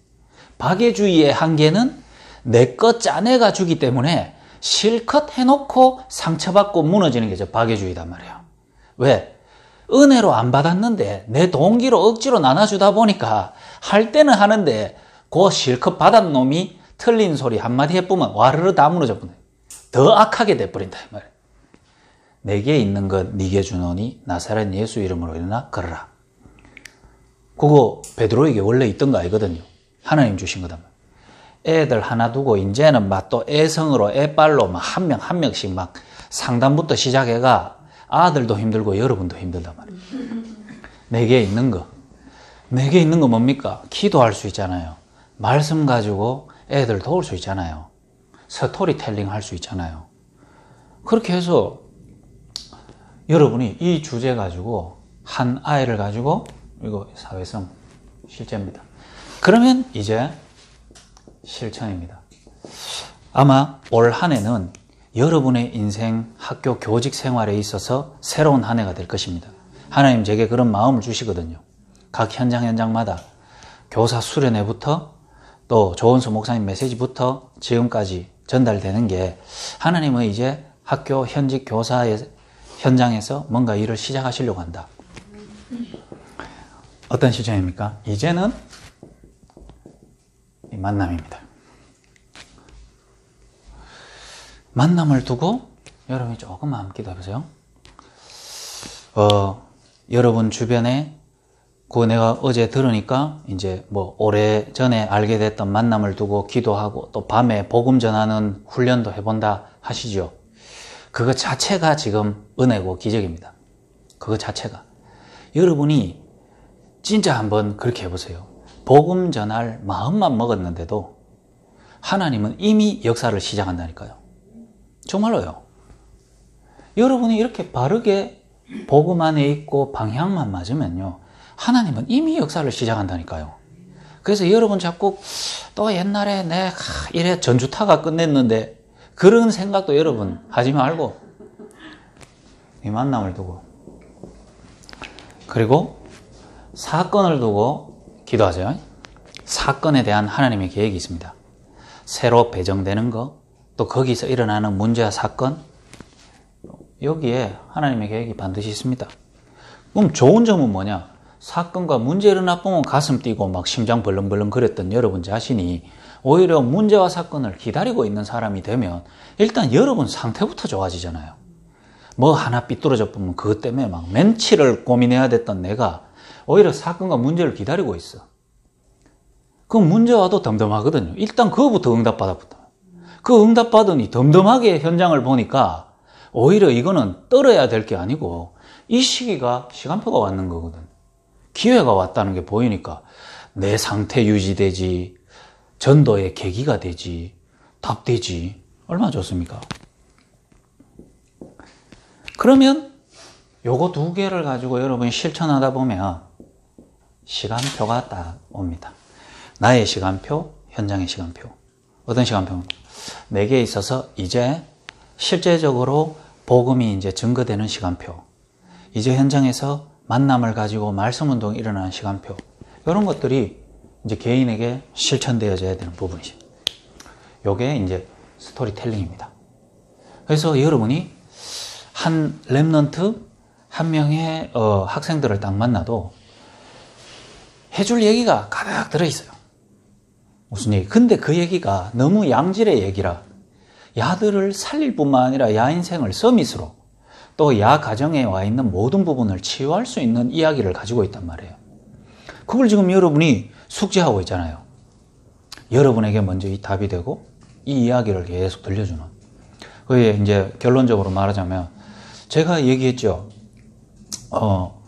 박애주의의 한계는 내 것 짜내가 주기 때문에 실컷 해놓고 상처받고 무너지는 게 박애주의단 말이에요. 왜? 은혜로 안 받았는데 내 동기로 억지로 나눠주다 보니까 할 때는 하는데 그 실컷 받은 놈이 틀린 소리 한마디 해보면 와르르 다 무너져 버려요. 더 악하게 돼버린다 이 말이에요. 내게 있는 것 네게 주노니 나사렛 예수 이름으로 일어나 걸어라. 그거 베드로에게 원래 있던 거 아니거든요. 하나님 주신 거다. 애들 하나 두고 이제는 막 또 애성으로 애빨로 막 한 명 한 명씩 막 상담부터 시작해가 아들도 힘들고 여러분도 힘들단 말이에요. 내게 있는 거 뭡니까? 기도할 수 있잖아요. 말씀 가지고 애들 도울 수 있잖아요. 스토리텔링 할 수 있잖아요. 그렇게 해서 여러분이 이 주제 가지고 한 아이를 가지고 이거 사회성 실제입니다. 그러면 이제 실천입니다. 아마 올 한 해는 여러분의 인생, 학교, 교직 생활에 있어서 새로운 한 해가 될 것입니다. 하나님 제게 그런 마음을 주시거든요. 각 현장마다 교사 수련회부터 또 조은수 목사님 메시지부터 지금까지 전달되는 게 하나님은 이제 학교 현직 교사의 현장에서 뭔가 일을 시작하시려고 한다. 어떤 실천입니까? 이제는 이 만남입니다. 만남을 두고 여러분이 조금만 기도해보세요. 여러분 주변에 그 내가 어제 들으니까 이제 뭐 오래전에 알게 됐던 만남을 두고 기도하고 또 밤에 복음 전하는 훈련도 해본다 하시죠. 그거 자체가 지금 은혜고 기적입니다. 그거 자체가. 여러분이 진짜 한번 그렇게 해보세요. 복음 전할 마음만 먹었는데도 하나님은 이미 역사를 시작한다니까요. 정말로요. 여러분이 이렇게 바르게 복음 안에 있고 방향만 맞으면요. 하나님은 이미 역사를 시작한다니까요. 그래서 여러분 자꾸 또 옛날에 내 이래 전주타가 끝냈는데 그런 생각도 여러분 하지 말고 이 만남을 두고 그리고 사건을 두고 기도하세요. 사건에 대한 하나님의 계획이 있습니다. 새로 배정되는 거, 또 거기서 일어나는 문제와 사건, 여기에 하나님의 계획이 반드시 있습니다. 그럼 좋은 점은 뭐냐? 사건과 문제 일어나보면 가슴 뛰고 막 심장 벌렁벌렁 거렸던 여러분 자신이 오히려 문제와 사건을 기다리고 있는 사람이 되면 일단 여러분 상태부터 좋아지잖아요. 뭐 하나 삐뚤어져 보면 그것 때문에 막 며칠을 고민해야 됐던 내가 오히려 사건과 문제를 기다리고 있어. 그럼 문제 와도 덤덤하거든요. 일단 그거부터 응답받았거든. 그 응답받으니 덤덤하게 현장을 보니까 오히려 이거는 떨어야 될 게 아니고 이 시기가 시간표가 왔는 거거든. 기회가 왔다는 게 보이니까 내 상태 유지되지, 전도의 계기가 되지, 답되지. 얼마나 좋습니까? 그러면 요거 두 개를 가지고 여러분이 실천하다 보면 시간표가 딱 옵니다. 나의 시간표, 현장의 시간표. 어떤 시간표? 내게 있어서 이제 실제적으로 복음이 이제 증거되는 시간표. 이제 현장에서 만남을 가지고 말씀 운동이 일어나는 시간표, 이런 것들이 이제 개인에게 실천되어져야 되는 부분이죠. 요게 이제 스토리텔링입니다. 그래서 여러분이 한 랩넌트 한 명의 학생들을 딱 만나도 해줄 얘기가 가득 들어있어요. 무슨 얘기? 근데 그 얘기가 너무 양질의 얘기라 야들을 살릴 뿐만 아니라 야 인생을 서밋으로 또 야 가정에 와 있는 모든 부분을 치유할 수 있는 이야기를 가지고 있단 말이에요. 그걸 지금 여러분이 숙지하고 있잖아요. 여러분에게 먼저 이 답이 되고 이 이야기를 계속 들려주는. 그게 이제 결론적으로 말하자면 제가 얘기했죠.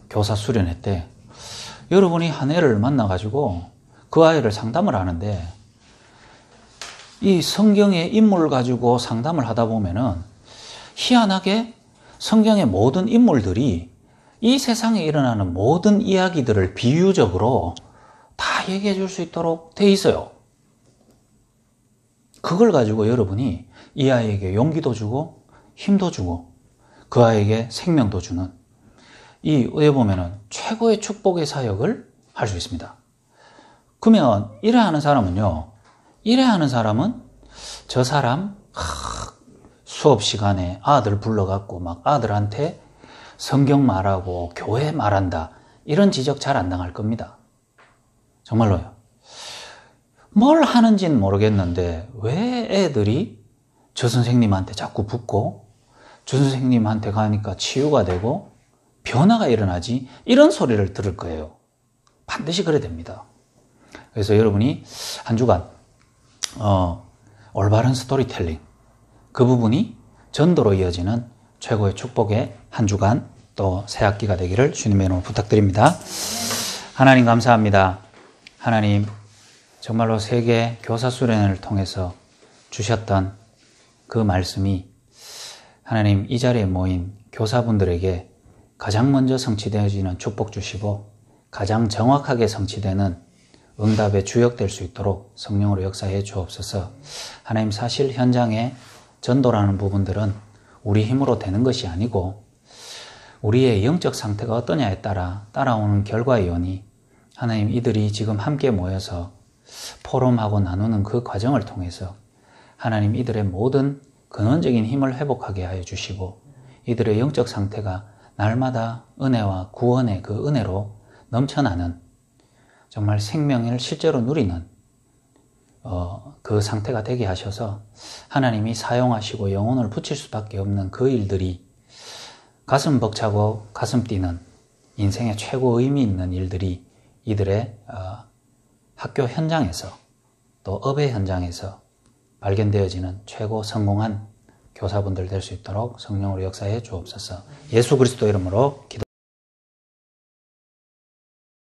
교사 수련회 때 여러분이 한 애를 만나가지고 그 아이를 상담을 하는데 이 성경의 인물을 가지고 상담을 하다 보면은 희한하게 성경의 모든 인물들이 이 세상에 일어나는 모든 이야기들을 비유적으로 다 얘기해 줄 수 있도록 돼 있어요. 그걸 가지고 여러분이 이 아이에게 용기도 주고 힘도 주고 그 아이에게 생명도 주는 이 어떻게 보면은 최고의 축복의 사역을 할 수 있습니다. 그러면 이래 하는 사람은요, 이래 하는 사람은 저 사람 수업 시간에 아들 불러갖고 막 아들한테 성경 말하고 교회 말한다 이런 지적 잘 안 당할 겁니다. 정말로요. 뭘 하는지는 모르겠는데 왜 애들이 저 선생님한테 자꾸 붙고 저 선생님한테 가니까 치유가 되고 변화가 일어나지? 이런 소리를 들을 거예요. 반드시 그래야 됩니다. 그래서 여러분이 한 주간 올바른 스토리텔링, 그 부분이 전도로 이어지는 최고의 축복의 한 주간 또 새 학기가 되기를 주님의 이름으로 부탁드립니다. 하나님 감사합니다. 하나님 정말로 세계 교사 수련회를 통해서 주셨던 그 말씀이 하나님 이 자리에 모인 교사분들에게 가장 먼저 성취되어지는 축복 주시고 가장 정확하게 성취되는 응답에 주역될 수 있도록 성령으로 역사해 주옵소서. 하나님 사실 현장에 전도라는 부분들은 우리 힘으로 되는 것이 아니고 우리의 영적 상태가 어떠냐에 따라 따라오는 결과이오니 하나님 이들이 지금 함께 모여서 포럼하고 나누는 그 과정을 통해서 하나님 이들의 모든 근원적인 힘을 회복하게 하여 주시고 이들의 영적 상태가 날마다 은혜와 구원의 그 은혜로 넘쳐나는 정말 생명을 실제로 누리는 그 상태가 되게 하셔서 하나님이 사용하시고 영혼을 붙일 수밖에 없는 그 일들이 가슴 벅차고 가슴 뛰는 인생의 최고 의미 있는 일들이 이들의 학교 현장에서 또 업의 현장에서 발견되어지는 최고 성공한 교사분들 될 수 있도록 성령으로 역사해 주옵소서. 예수 그리스도 이름으로 기도